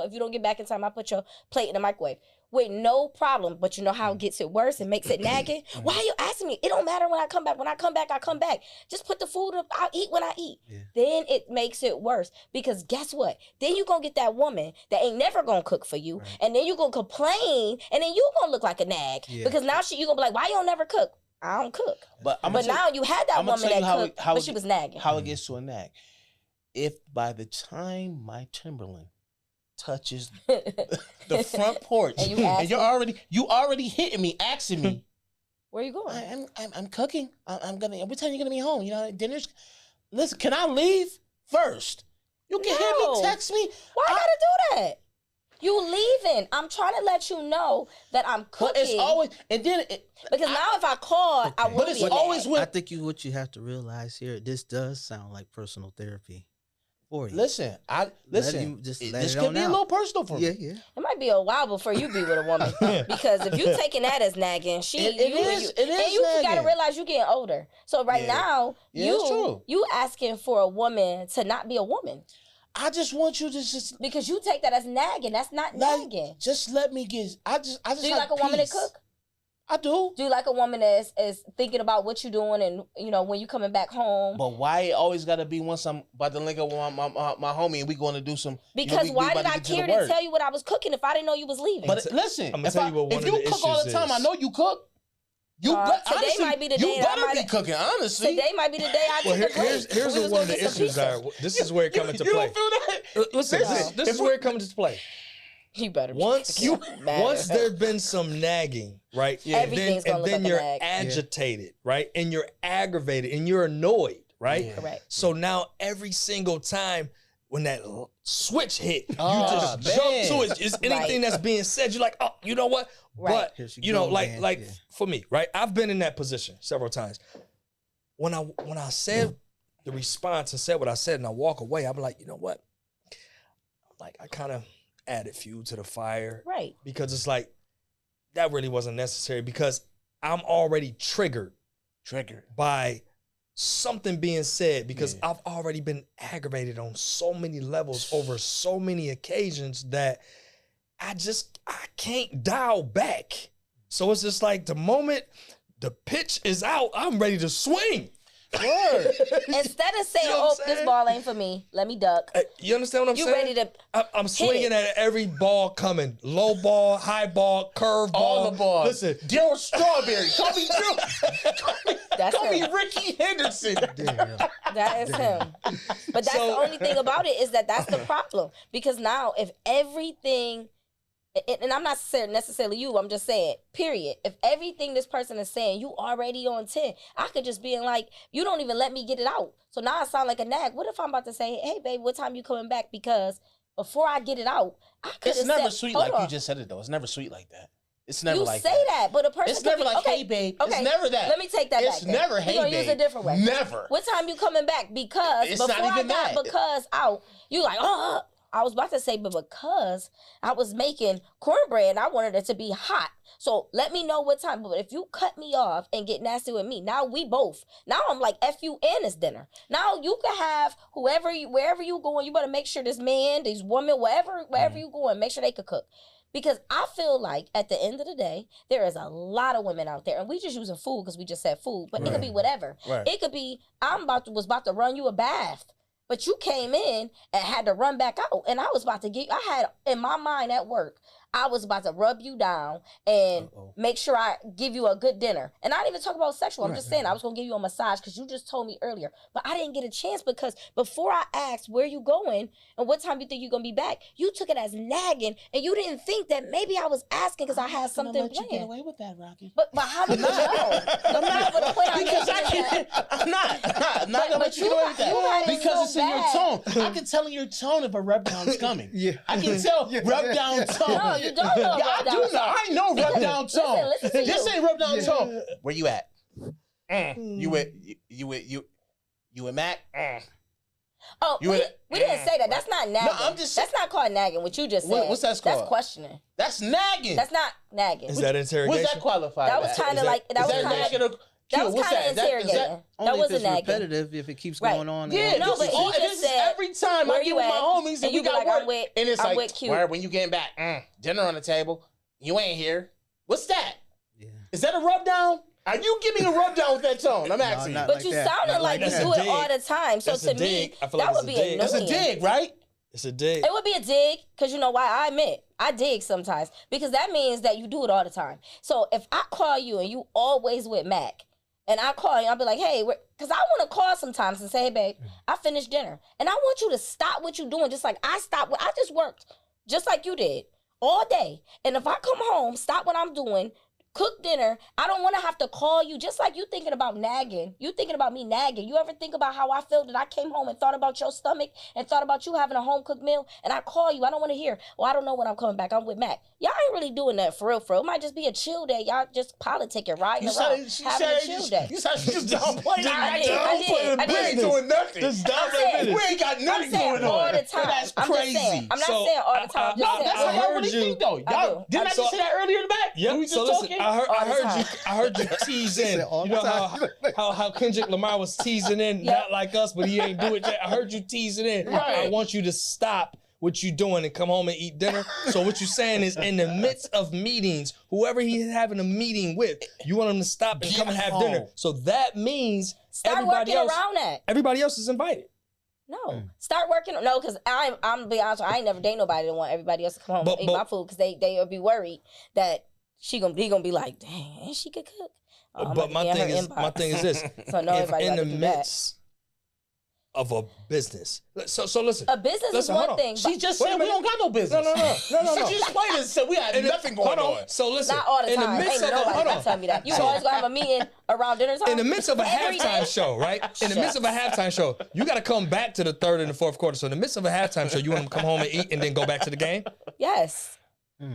if you don't get back in time, I'll put your plate in the microwave with no problem. But you know how it gets it worse and makes it nagging? Why are you asking me? It don't matter when I come back. When I come back, I come back. Just put the food up. I'll eat when I eat. Yeah. Then it makes it worse because guess what? Then you going to get that woman that ain't never going to cook for you. Right. And then you going to complain and then you going to look like a nag Yeah. because now you going to be like, why you don't never cook? I don't cook. But But now you had that I'ma woman tell you that how cooked, it- how but it- she was nagging. how it gets to a nag. If by the time my Timberland touches the front porch And you ask you're already hitting me, asking me, Where you going? I'm cooking. I'm gonna. What time you gonna be home? Dinner's. Listen, can I leave first? You can hit No. me, text me. Why I gotta do that? You leaving. I'm trying to let you know that I'm cooking. But it's always because now if I call, I Okay. will But it's be a always nag. when- I think what you have to realize here, this does sound like personal therapy for you. listen. This This could be a little personal for me. Yeah. It might be a while before you be with a woman because if you taking that as nagging, It is and you gotta nagging. realize you getting older. So right Yeah. now, Yeah, it's true. you asking for a woman to not be a woman I just want you to just because you take that as nagging. That's not nagging. just let me get. I just. Do you like a woman that peace. cook? I do. Do you like a woman that is thinking about what you're doing and when you coming back home? But why it always got to be once I'm about to link up with my homie and we going to do some? Because we why about did I get the care to work. tell you what I was cooking if I didn't know you was leaving? But listen, I'ma if tell you what one if of you the cook all the issues time, I is. know you cook. You today honestly, might be the you day that I better be might- cooking. Honestly, Today might be the day I Well, take a break. here's We was one gonna of the get some issues. pizza. This is where it comes into you play. don't feel that? Listen, No. this is where it comes into play. You better be Once cooking. Matter. once there's been some nagging, right? Yeah. Everything's gonna and look then like a you're nag. agitated, right? And you're aggravated and you're annoyed, right? Yeah. Correct. So now every single time when that switch hit, you Oh, just jump man. to it. It's anything that's being said, you're like, oh, you know what? Right. But Here she you know, go like again. like Yeah. for me, right? I've been in that position several times. When I said the response and said what I said and I walk away, I'm like, you know what? Like I kind of added fuel to the fire. Right. Because it's like that really wasn't necessary because I'm already triggered by something being said because Yeah. I've already been aggravated on so many levels over so many occasions that I can't dial back. So it's just like the moment the pitch is out, I'm ready to swing. Word. Instead of saying, You know what "Oh, I'm this saying? ball ain't for me. Let me duck." You understand what I'm You saying? ready to I'm swinging at every ball coming. Low ball, high ball, curve ball. All the balls. Listen, Daryl Strawberry. Call me Daryl. That's Call me him. Ricky Henderson. Damn. That is him. But that's So- the only thing about it is that's the problem. Because now if everything, and I'm not saying necessarily you, I'm just saying, period. If everything this person is saying, you already on 10, I could just be in like, you don't even let me get it out. So now I sound like a nag. What if I'm about to say, hey, babe, what time you coming back? Because before I get it out, I could It's never sweet like you just said it though. It's never sweet like that. It's never you like say that. that, but a person It's could never be, like, okay, hey, babe. Okay, It's never that. Let me take that back. It's never, hey, We're gonna babe. use a different way. Never. What time you coming back? Because It's before not I even got that. because out, you like, I was about to say, but because I was making cornbread and I wanted it to be hot. So let me know what time. But if you cut me off and get nasty with me, now I'm like, F you and it's dinner. Now you can have wherever you going, you better make sure this man, these women, wherever you going, make sure they could cook. Because I feel like at the end of the day, there is a lot of women out there, and we just using food because we just said food, but it could be whatever. Right. It could be, was about to run you a bath, but you came in and had to run back out, and I had in my mind at work, I was about to rub you down and make sure I give you a good dinner. And I didn't even talk about sexual. I'm just saying I was going to give you a massage because you just told me earlier. But I didn't get a chance because before I asked where you going and what time you think you're going to be back, you took it as nagging and you didn't think that maybe I was asking because I had something let you get planned. away with that, Rocky. But how did you know? Because I'm not gonna let you get away with that. Because it's in your tone. I can tell in your tone if a rub down is coming. I can tell rub down tone. No, you don't know Yeah, rub down tone. I know rub down tone. Listen to This you. ain't rub down tone. Where you at? You with Mac? Oh, You we would- didn't say that. That's not nagging. I'm just That's not called nagging. What you just said. What's that called? That's questioning. That's nagging. That's not nagging. Is that interrogation? What's that qualified? That was as? kind Is of that- like that Is was that kind nagging of or that was What's kind of Is that- interrogating. That Only if wasn't it's nagging. repetitive, if it keeps Right. going on. Yeah, No, but he just said, every time where I get you with my at? homies and And we you be got like, work, I'm with- and it's I'm like, with Q. where when you getting back? Dinner on the table. You ain't here. What's that? Yeah. Is that a rub down? Are you giving a rub down with that tone? I'm asking you. not But like you that. sounded Not like like you that. do That's it a all the time. So That's to a me, dig. I feel like that it's would a be dig. annoying. That's a dig, right? It's a dig. It would be a dig because you know why? I admit I dig sometimes because that means that you do it all the time. So if I call you and you always with Mac, and I call you, I'll be like, hey, because I want to call sometimes and say, hey, babe, I finished dinner, and I want you to stop what you're doing, just like I stopped. I just worked, just like you did, all day. And if I come home, stop what I'm doing, cook dinner, I don't want to have to call you, just like you thinking about nagging. You thinking about me nagging. You ever think about how I felt that I came home and thought about your stomach and thought about you having a home-cooked meal, and I call you, I don't want to hear, well, I don't know when I'm coming back, I'm with Mac. Y'all ain't really doing that for real, for real. It might just be a chill day. Y'all just politicking, riding around, having a chill day. You said she just downplaying. I did. We ain't doing nothing. Just I'm saying- We ain't got I'm nothing saying going all on. the time. That's I'm crazy. just saying. I'm not So, saying all the time. I'm No, just that's saying. how y'all really heard you. think, though. I Y'all do. didn't I just say that earlier in the back? Yep. We was So just listen, talking. I heard you tease in. all You the know how Kendrick Lamar was teasing in, not like us, but he ain't do it yet. I heard you teasing in. Right. I want you to stop what you doing and come home and eat dinner. So what you're saying is, in the midst of meetings, whoever he's having a meeting with, you want him to stop and come and have dinner. So that means Start everybody working else, around that. everybody else is invited. No, start working. No, because I'm gonna be honest. I ain't never date nobody that want everybody else to come home and eat my food because they will be worried that he gonna be like, dang, and she could cook. Oh, I'm But about to be in her my inbox. thing is this: So no, if everybody in about the to do that. midst of a business, so listen. A business is Listen, hold one on. thing. She But just Wait a said we minute. don't got no business. No. She just explained it and said we had nothing going Hold on. So listen, not all the in time. the midst Ain't of nobody hold gonna on. tell me that. You always gonna have a meeting around dinner time. In the midst of a Every halftime day? show, right? In the midst of a halftime show, you got to come back to the third and the fourth quarter. So in the midst of a halftime show, you want to come home and eat and then go back to the game. Yes.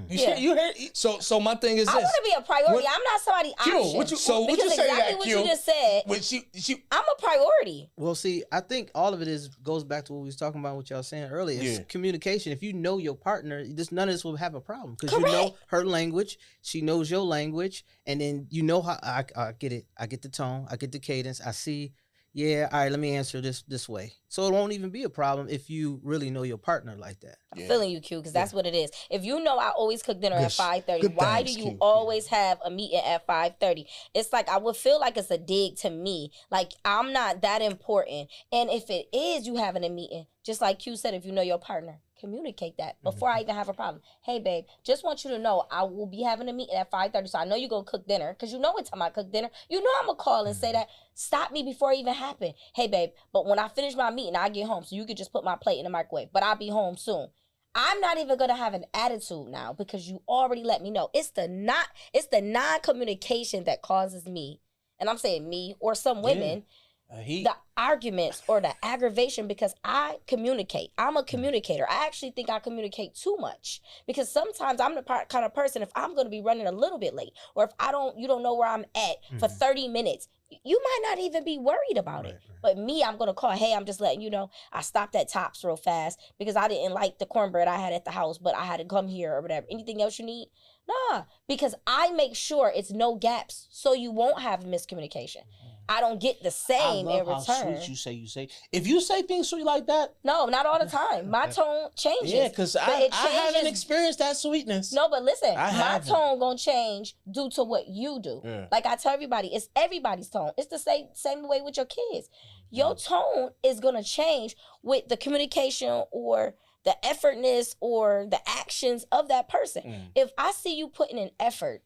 You heard? So my thing is I this: want to be a priority. What- I'm not somebody Q, option. what you because say exactly that, what Q? you just said. When she I'm a priority. Well, see, I think all of it goes back to what we was talking about, what y'all saying earlier. It's Yeah. communication. If you know your partner, none of this will have a problem because you know her language, she knows your language, and then you know how I get it. I get the tone, I get the cadence. I see. Yeah, all right. Let me answer this way. So it won't even be a problem if you really know your partner like that. I'm feeling you, Q, because that's what it is. If you know I always cook dinner at 5:30, good why things, do you Q. always have a meeting at 5:30? It's like I would feel like it's a dig to me. Like I'm not that important. And if it is you having a meeting, just like Q said, if you know your partner, communicate that before I even have a problem. Hey, babe, just want you to know I will be having a meeting at 5:30, so I know you're going to cook dinner because you know what time I cook dinner. You know I'm going to call and say that. Stop me before it even happened. Hey, babe, but when I finish my meeting, I get home, so you could just put my plate in the microwave, but I'll be home soon. I'm not even gonna have an attitude now because you already let me know. It's the non-communication that causes me, and I'm saying me or some women, the arguments or the aggravation, because I communicate. I'm a communicator. I actually think I communicate too much, because sometimes I'm the kind of person, if I'm going to be running a little bit late, or if you don't know where I'm at for 30 minutes, you might not even be worried about it. But me, I'm going to call, hey, I'm just letting you know, I stopped at Tops real fast because I didn't like the cornbread I had at the house, but I had to come here or whatever. Anything else you need? Nah, because I make sure it's no gaps so you won't have miscommunication. I don't get the same in return. I love how sweet you say. If you say things sweet like that. No, not all the time. My tone changes. Yeah, because I haven't experienced that sweetness. No, but listen, my tone gonna change due to what you do. Yeah. Like I tell everybody, it's everybody's tone. It's the same way with your kids. Your tone is gonna change with the communication or the effortness or the actions of that person. If I see you putting in effort,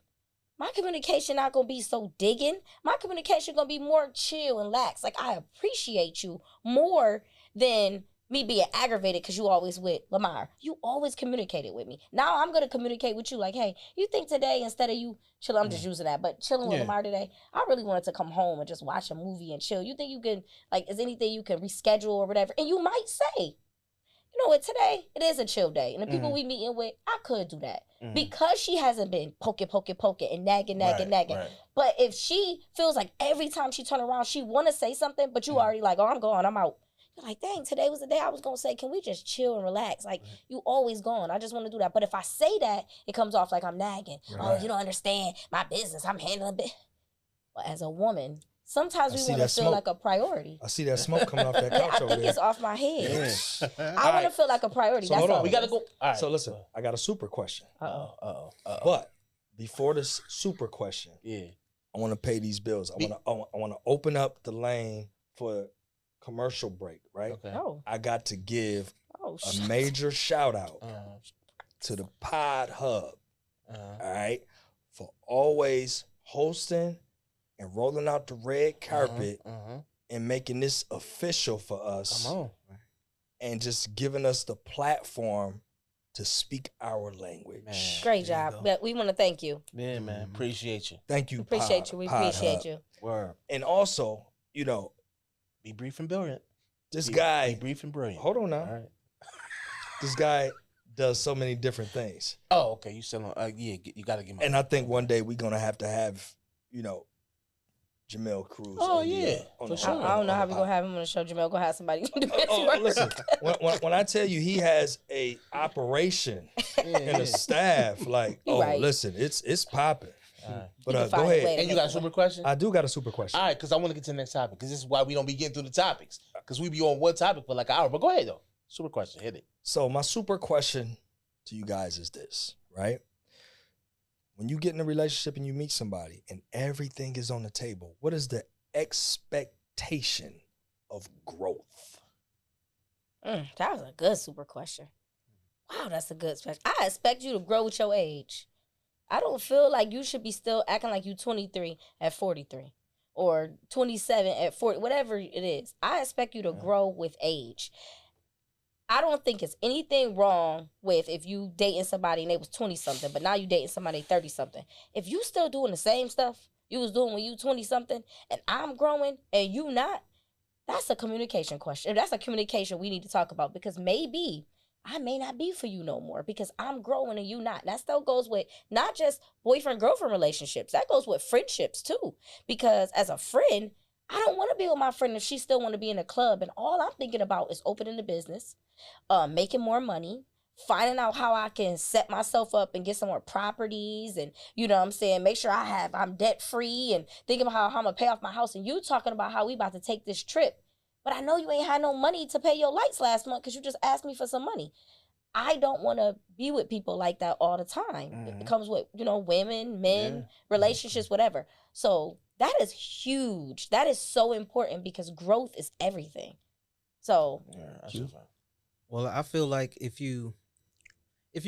my communication not gonna be so digging. My communication gonna be more chill and lax. Like, I appreciate you more than me being aggravated because you always with Lamar. You always communicated with me. Now I'm gonna communicate with you like, hey, you think today, instead of you chilling, I'm just using that, but chilling with Lamar today, I really wanted to come home and just watch a movie and chill. You think you can, like, is anything you can reschedule or whatever? And you might say, you know what, today, it is a chill day. And the people we meeting with, I could do that. Because she hasn't been poking, and nagging. Right. But if she feels like every time she turn around, she want to say something, but you already like, oh, I'm gone, I'm out. You're like, dang, today was the day I was going to say, can we just chill and relax? Like, you always gone. I just want to do that. But if I say that, it comes off like I'm nagging. Right. Oh, you don't understand my business. I'm handling it. Well, as a woman, sometimes we want to feel like a priority. I see that smoke coming off that couch over there. I think it's off my head. I want to feel like a priority. So that's all. We got to go. All right. So listen, I got a super question. But before this super question, I want to pay these bills. I want to open up the lane for commercial break, right? Okay. Oh. I got to give a major shout out to the Pod Hub, all right, for always hosting and rolling out the red carpet and making this official for us. Come on. And just giving us the platform to speak our language. Man, great job. But we want to thank you. Yeah, man. Appreciate you. Thank you. Appreciate you. We appreciate you. Word. And also, you know, be brief and brilliant. This guy. Be brief and brilliant. Hold on now. All right. This guy does so many different things. Oh, okay. You still on? Yeah, you got to give him. And I think one day we're gonna have, you know, Jamel Cruz. Oh yeah, for sure. I don't know how we're gonna have him on the show. Jamel gonna have somebody do this. Listen, when I tell you he has a operation and a staff, like, listen, it's popping. Right. But go ahead. And you got a super question? I do got a super question. All right, because I want to get to the next topic, because this is why we don't be getting through the topics, because we be on one topic for like an hour. But go ahead though. Super question, hit it. So my super question to you guys is this, right? When you get in a relationship and you meet somebody and everything is on the table, what is the expectation of growth? That was a good super question. Wow, that's a good question. I expect you to grow with your age. I don't feel like you should be still acting like you 23 at 43 or 27 at 40, whatever it is. I expect you to grow with age. I don't think it's anything wrong with if you dating somebody and they was 20-something, but now you dating somebody 30-something. If you still doing the same stuff you was doing when you 20-something and I'm growing and you not, that's a communication question. That's a communication we need to talk about, because maybe I may not be for you no more because I'm growing and you not. That still goes with not just boyfriend-girlfriend relationships. That goes with friendships too, because as a friend, I don't want to be with my friend if she still want to be in a club and all I'm thinking about is opening the business, making more money, finding out how I can set myself up and get some more properties and, you know what I'm saying, make sure I'm debt free and thinking about how I'm going to pay off my house. And you talking about how we about to take this trip, but I know you ain't had no money to pay your lights last month because you just asked me for some money. I don't want to be with people like that all the time. Mm-hmm. It comes with, you know, women, men, relationships, whatever. So that is huge. That is so important because growth is everything. So, well, I feel like if you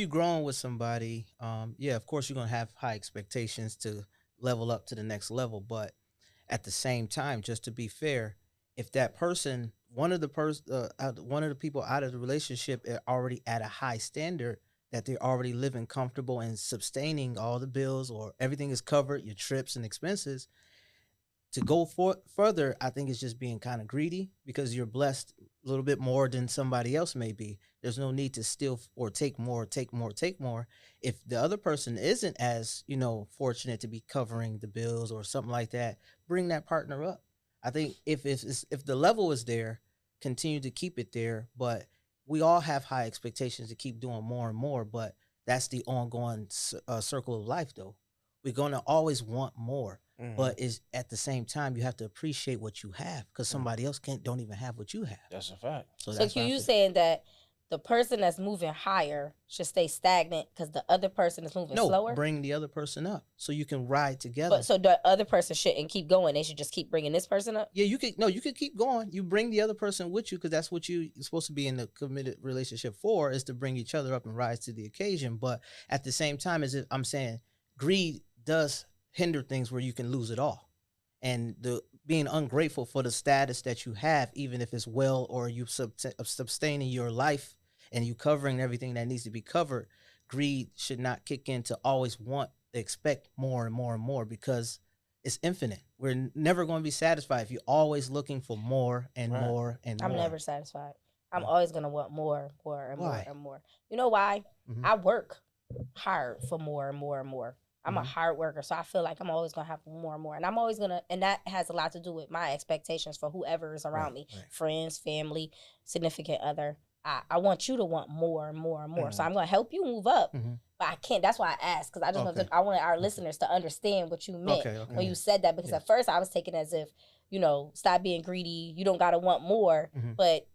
growing with somebody, of course you're gonna have high expectations to level up to the next level. But at the same time, just to be fair, if that person, one of the people out of the relationship are already at a high standard, that they're already living comfortable and sustaining all the bills or everything is covered, your trips and expenses, to go further, I think it's just being kind of greedy because you're blessed a little bit more than somebody else may be. There's no need to steal or take more, take more, take more. If the other person isn't as, fortunate to be covering the bills or something like that, bring that partner up. I think if the level is there, continue to keep it there. But we all have high expectations to keep doing more and more. But that's the ongoing circle of life, though. We're gonna always want more. But is at the same time you have to appreciate what you have because somebody else don't even have what you have. That's a fact. So Q, you saying that the person that's moving higher should stay stagnant because the other person is moving slower? No, bring the other person up so you can ride together. But so the other person shouldn't keep going. They should just keep bringing this person up? Yeah, you could keep going. You bring the other person with you because that's what you're supposed to be in a committed relationship for, is to bring each other up and rise to the occasion. But at the same time, I'm saying greed does hinder things where you can lose it all. And the being ungrateful for the status that you have, even if it's well or you sustaining your life and you covering everything that needs to be covered, greed should not kick in to always expect more and more and more because it's infinite. We're never going to be satisfied if you're always looking for more and more and more. I'm never satisfied. I'm always going to want more and more and more. You know why? I work hard for more and more and more. I'm a hard worker, so I feel like I'm always going to have more and more. And I'm always going to, and that has a lot to do with my expectations for whoever is around me, friends, family, significant other. I want you to want more and more and more. So I'm going to help you move up, but I can't. That's why I asked, because I just I wanted our listeners to understand what you meant when you said that, because at first I was taking as if, stop being greedy. You don't got to want more, but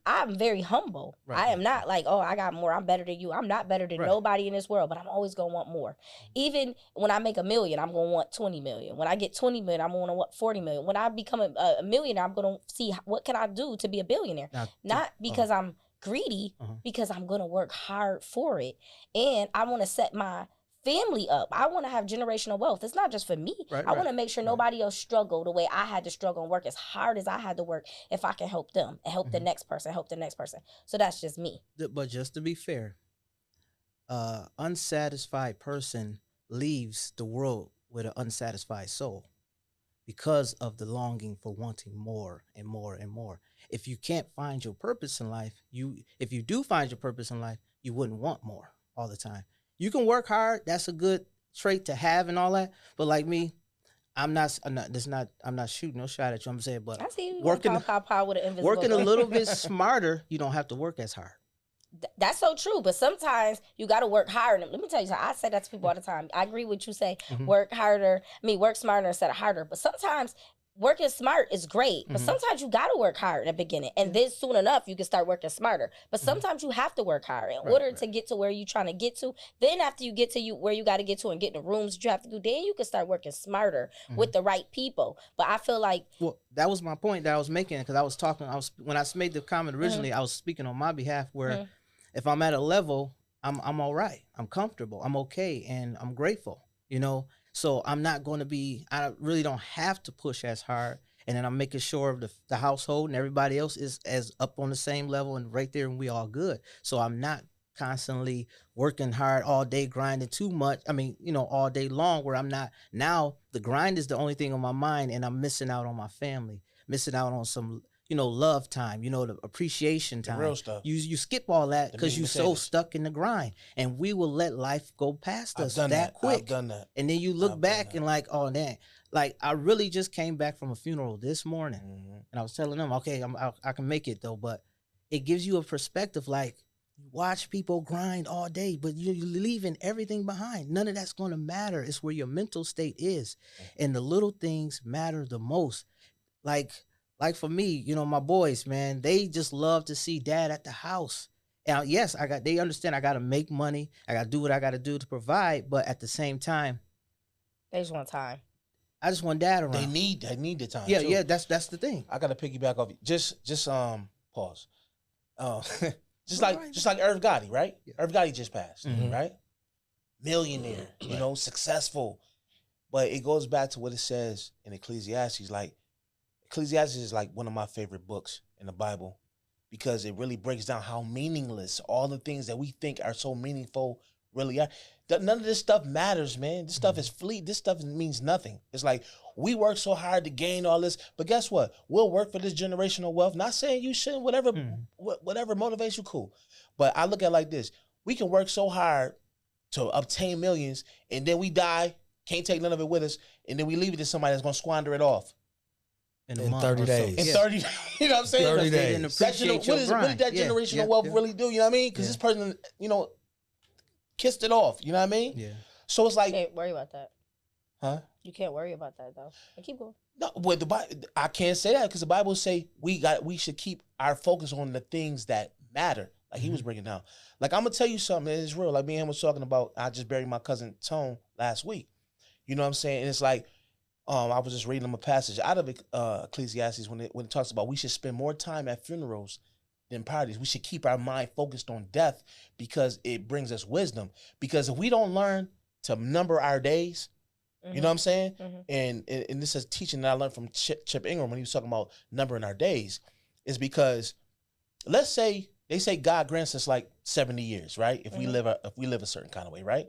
I'm very humble. I am not like, oh, I got more, I'm better than you. I'm not better than nobody in this world, but I'm always going to want more. Even when I make $1 million, I'm going to want 20 million. When I get 20 million, I'm going to want 40 million. When I become a millionaire, I'm going to see what can I do to be a billionaire. Not because I'm greedy, because I'm going to work hard for it. And I want to set my family up. I want to have generational wealth. It's not just for me. I want to make sure nobody else struggle the way I had to struggle and work as hard as I had to work if I can help them and help the next person, help the next person. So that's just me. But just to be fair, unsatisfied person leaves the world with an unsatisfied soul because of the longing for wanting more and more and more. If you can't find your purpose in life, if you do find your purpose in life, you wouldn't want more all the time. You can work hard. That's a good trait to have and all that. But like me, I'm not shooting no shot at you. I'm saying, but I see you working with an working a little bit smarter, you don't have to work as hard. That's so true. But sometimes you got to work harder. Let me tell you something. I say that to people all the time. I agree with you say work smarter instead of harder. But sometimes working smart is great, but sometimes you got to work hard in the beginning, and then soon enough you can start working smarter. But sometimes you have to work hard in order to get to where you're trying to get to. Then after you get to where you got to get to and get in the rooms that you have to do, then you can start working smarter with the right people. But I feel like, well, that was my point that I was making, because when I made the comment originally, I was speaking on my behalf where if I'm at a level, I'm all right, I'm comfortable, I'm okay, and I'm grateful, So I'm not going to I really don't have to push as hard. And then I'm making sure of the household and everybody else is as up on the same level and right there, and we all good. So I'm not constantly working hard all day, grinding too much. All day long, where I'm not. Now the grind is the only thing on my mind, and I'm missing out on my family, missing out on some, love time, the appreciation time. The real stuff. You skip all that because you're so stuck in the grind. And we will let life go past us that quick. I've done that. And then you look back and like, oh, dang. Like, I really just came back from a funeral this morning. And I was telling them, okay, I can make it, though. But it gives you a perspective, like, you watch people grind all day, but you're leaving everything behind. None of that's going to matter. It's where your mental state is. And the little things matter the most. Like for me, my boys, man, they just love to see dad at the house. And yes, they understand I got to make money. I got to do what I got to do to provide. But at the same time, they just want time. I just want dad around. They need the time. Yeah, too. yeah, that's the thing. I got to piggyback off. Just pause. Just like Irv Gotti, right? Yeah. Irv Gotti just passed, right? Millionaire, successful. But it goes back to what it says in Ecclesiastes. Like, Ecclesiastes is like one of my favorite books in the Bible, because it really breaks down how meaningless all the things that we think are so meaningful really are. None of this stuff matters, man. This stuff is fleet. This stuff means nothing. It's like we work so hard to gain all this, but guess what? We'll work for this generational wealth. Not saying you shouldn't, whatever motivates you, cool. But I look at it like this. We can work so hard to obtain millions, and then we die, can't take none of it with us, and then we leave it to somebody that's going to squander it off. In In 30 days. In 30, you know what I'm saying? 30 They days. didn't appreciate What your did grind. that generational wealth really do? You know what I mean? Because this person, kissed it off. You know what I mean? Yeah. So it's like, Can't worry about that. huh? You can't worry about that though. But keep going. No, well, I can't say that because the Bible say we should keep our focus on the things that matter. Like he was bringing down. Like I'm gonna tell you something. It's real. Like me and him was talking about. I just buried my cousin Tone last week. You know what I'm saying? And it's like, I was just reading him a passage out of Ecclesiastes when it talks about we should spend more time at funerals than parties. We should keep our mind focused on death because it brings us wisdom. Because if we don't learn to number our days, you know what I'm saying? And this is teaching that I learned from Chip Ingram when he was talking about numbering our days, is because let's say they say God grants us like 70 years, right? If we live a certain kind of way, right?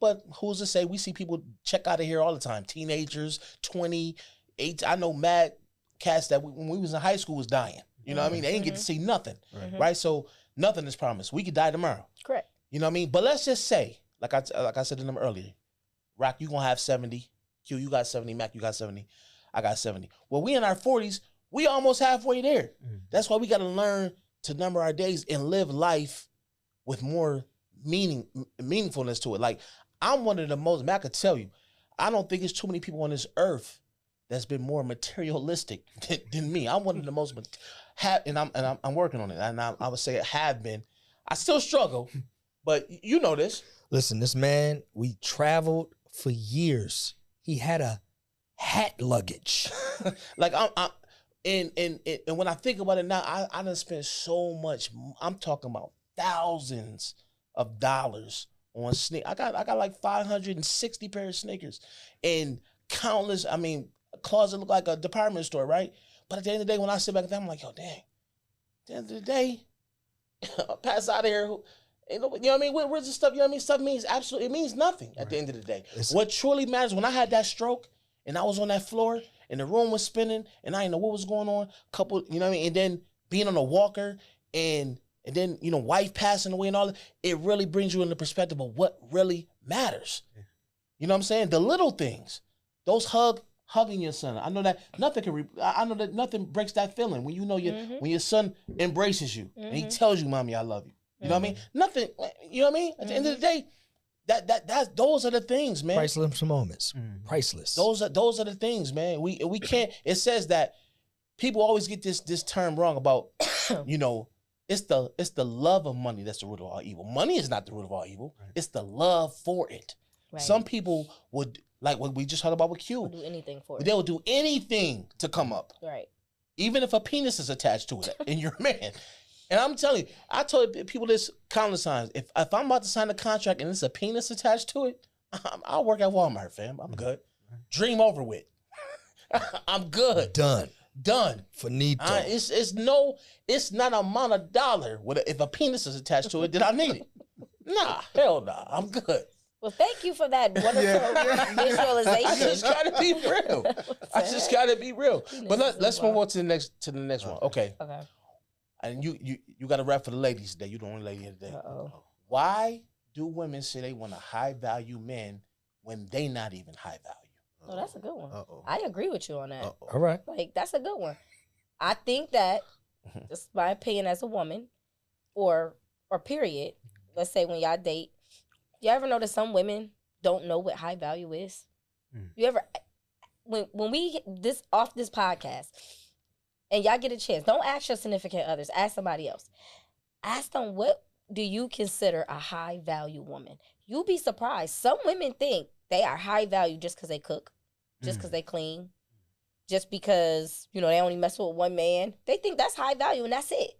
But who's to say? We see people check out of here all the time. Teenagers, 28. I know mad cats that when we was in high school was dying. You know what I mean? They didn't get to see nothing, right? So nothing is promised. We could die tomorrow. Correct. You know what I mean? But let's just say, like I said to them earlier, Rock, you gonna have 70. Q, you got 70. Mac, you got 70. I got 70. Well, we in our 40s. We almost halfway there. That's why we got to learn to number our days and live life with more meaningfulness to it. Like, I'm one of the most, Mac could tell you, I don't think there's too many people on this earth that's been more materialistic than me. I'm one of the most, and I'm working on it. And I would say have been. I still struggle, but you know this. Listen, this man, we traveled for years. He had a hat luggage. Like and when I think about it now, I done spent so much. I'm talking about thousands of dollars on sneakers. I got like 560 pair of sneakers and countless. I mean, a closet look like a department store, right? But at the end of the day, when I sit back at that, I'm like, yo, dang. At the end of the day, I'll pass out of here. You know what I mean? Where's the stuff? You know what I mean? Stuff means absolutely, it means nothing at the end of the day. What truly matters, when I had that stroke and I was on that floor and the room was spinning and I didn't know what was going on, you know what I mean? And then being on a walker and then, wife passing away and all that, it really brings you into perspective of what really matters. You know what I'm saying? The little things, those hugging your son. I know that nothing breaks that feeling when when your son embraces you and he tells you, "Mommy, I love you." You know what I mean? Nothing. You know what I mean? At the end of the day, those are the things, man. Priceless moments. Priceless. Those are the things, man. We can't. It says that people always get this term wrong about, it's the love of money that's the root of all evil. Money is not the root of all evil. Right. It's the love for it. Right. Some people would, like what we just heard about with Q. Would do anything for it. They will do anything to come up. Right. Even if a penis is attached to it and you're a man. And I'm telling you, I told people this countless times. If I'm about to sign a contract and there's a penis attached to it, I'll work at Walmart, fam. I'm good. Dream over with. I'm good. Done. Finito. It's not amount of dollar. If a penis is attached to it, then I need it. Nah, hell nah. I'm good. Well, thank you for that wonderful visualization. I just gotta be real. But let's move on to the next one. Okay. And you got to rap for the ladies today. You're the only lady here today. Why do women say they want a high value man when they not even high value? Oh, that's a good one. I agree with you on that. All right. Like, that's a good one. I think that, this is my opinion as a woman, or period, let's say when y'all date, you ever notice some women don't know what high value is? You ever, when we off this podcast, and y'all get a chance, don't ask your significant others. Ask somebody else. Ask them, what do you consider a high value woman? You'll be surprised. Some women think they are high value just because they cook, just because they clean, just because, they only mess with one man. They think that's high value and that's it.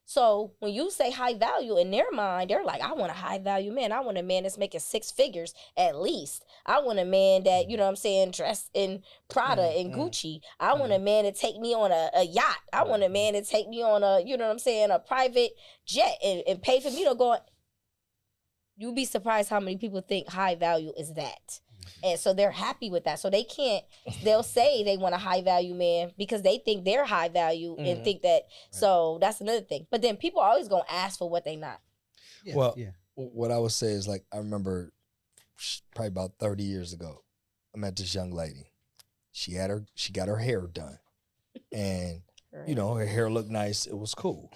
So when you say high value, in their mind, they're like, I want a high value man. I want a man that's making 6 figures at least. I want a man that, dressed in Prada and Gucci. I want a man to take me on a yacht. I want a man to take me on a private jet and pay for me to go. you'd be surprised how many people think high value is that. And so they're happy with that. So they'll say they want a high value man because they think they're high value and think that. So that's another thing. But then people are always going to ask for what they not. Yeah, Well, what I would say is like, I remember probably about 30 years ago, I met this young lady. She got her hair done, and you know, her hair looked nice. It was cool.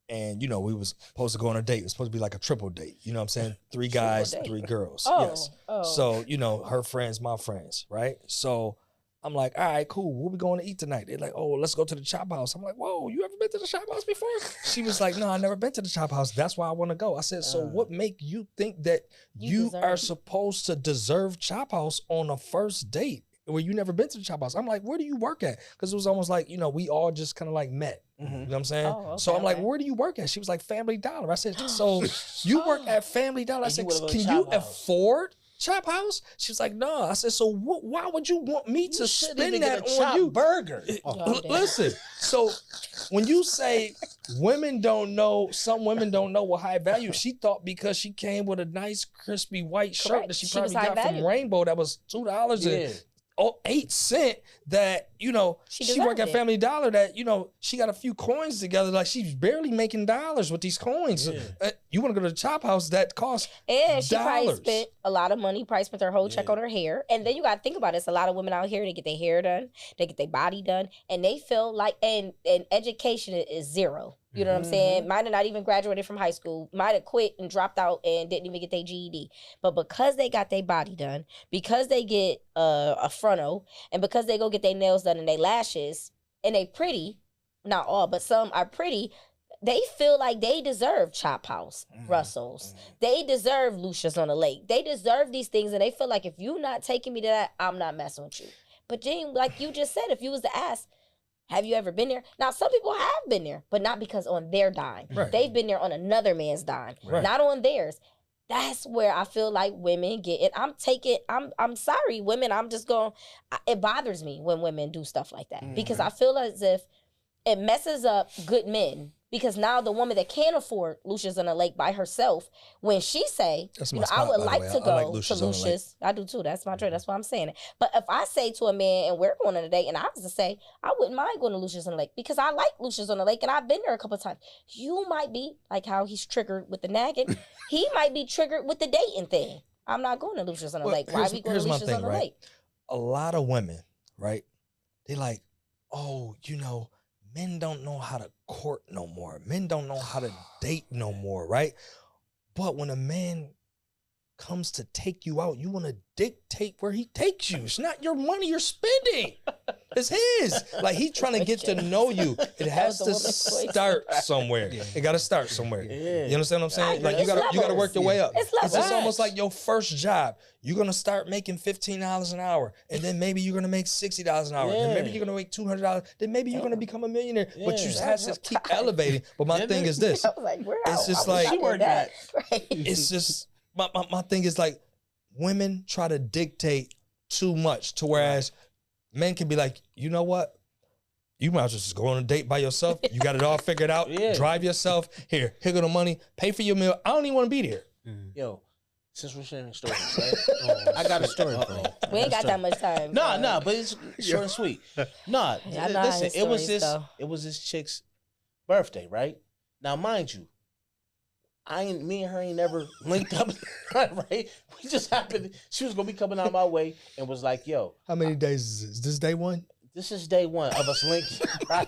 And, you know, we was supposed to go on a date. It was supposed to be like a triple date. You know what I'm saying? 3 guys, 3 girls. Oh, yes. oh. So, you know, her friends, my friends, right? So I'm like, all right, cool. What we going to eat tonight? They're like, oh, let's go to the Chop House. I'm like, whoa, you ever been to the Chop House before? She was like, no, I never been to the Chop House. That's why I want to go. I said, so what make you think that you are supposed to deserve Chop House on a first date where you never been to the Chop House? I'm like, where do you work at? Because it was almost like, you know, we all just kind of like met. You know what I'm saying? Oh, okay, so I'm like, where do you work at? She was like, Family Dollar. I said, so you work at Family Dollar? I said, can you afford Chop House? She was like, no. I said, so why would you want me to spend that on you? Burger. Listen, so when you say women don't know, some women don't know what high value, she thought because she came with a nice crispy white shirt that she probably got from Rainbow that was $2 and 8 cents that, you know, she work at Family Dollar that, you know, she got a few coins together. Like, she's barely making dollars with these coins. You want to go to the Chop House that costs and she probably spent a lot of money, probably spent her whole check on her hair. And then you got to think about it. It's a lot of women out here, they get their hair done, they get their body done, and they feel like, and education is zero. You know what I'm saying? Might have not even graduated from high school, might have quit and dropped out and didn't even get their GED. But because they got their body done, because they get a frontal, and because they go get their nails done and their lashes, and they pretty, not all, but some are pretty, they feel like they deserve Chop House, Russell's. They deserve Lucia's on the Lake. They deserve these things, and they feel like if you're not taking me to that, I'm not messing with you. But then, like you just said, if you was to ask, have you ever been there? Now, some people have been there, but not because on their dime. They've been there on another man's dime, not on theirs. That's where I feel like women get it. I'm sorry, women. I'm just going, it bothers me when women do stuff like that because I feel as if it messes up good men. Because now the woman that can't afford Lucia's on the Lake by herself, when she say, you know, I would like to go to Lucia's. I do too. That's my choice. That's why I'm saying it. But if I say to a man and we're going on a date and I was to say, I wouldn't mind going to Lucia's on the Lake because I like Lucia's on the Lake and I've been there a couple of times. You might be like how he's triggered with the nagging. He might be triggered with the dating thing. I'm not going to Lucia's on the Lake. Why are we going to Lucia's on the Lake? A lot of women, right? They like, oh, you know, men don't know how to court no more. Men don't know how to date no more, right? But when a man comes to take you out, you want to dictate where he takes you. It's not your money you're spending. It's his. Like, he's trying to get to know you. It has to start somewhere. It got to start somewhere. You understand what I'm saying? Like, you got to work your way up. It's almost like your first job. You're going to start making $15 an hour, and then maybe you're going to make $60 an hour, and maybe you're going to make $200, then maybe you're going to become a millionaire, but you have to keep elevating. But my thing is this. It's just like, it's just, my thing is like, women try to dictate too much to whereas men can be like, you know what? You might as well just go on a date by yourself. You got it all figured out. Drive yourself. Here go the money. Pay for your meal. I don't even want to be there. Yo, since we're sharing stories, right? I got a story for you. We ain't got that much time. No, but it's short and sweet. No, listen, it was this chick's birthday, right? Now, mind you, me and her ain't never linked up, right? We just happened, she was gonna be coming out my way and was like, yo. How many days is this? Is this day one? This is day one of us linking, right?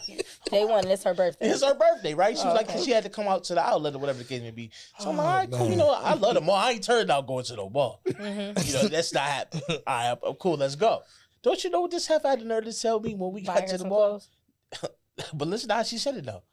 Day one, it's her birthday. It's her birthday, right? She was like, she had to come out to the outlet or whatever the case may be. So I'm like, all right, cool. You know, I love the mall. I ain't turned out going to no mall. You know, that's not happening. All right, I'm cool, let's go. Don't you know what this half had the nerve to tell me when we got to the mall? But listen to how she said it though.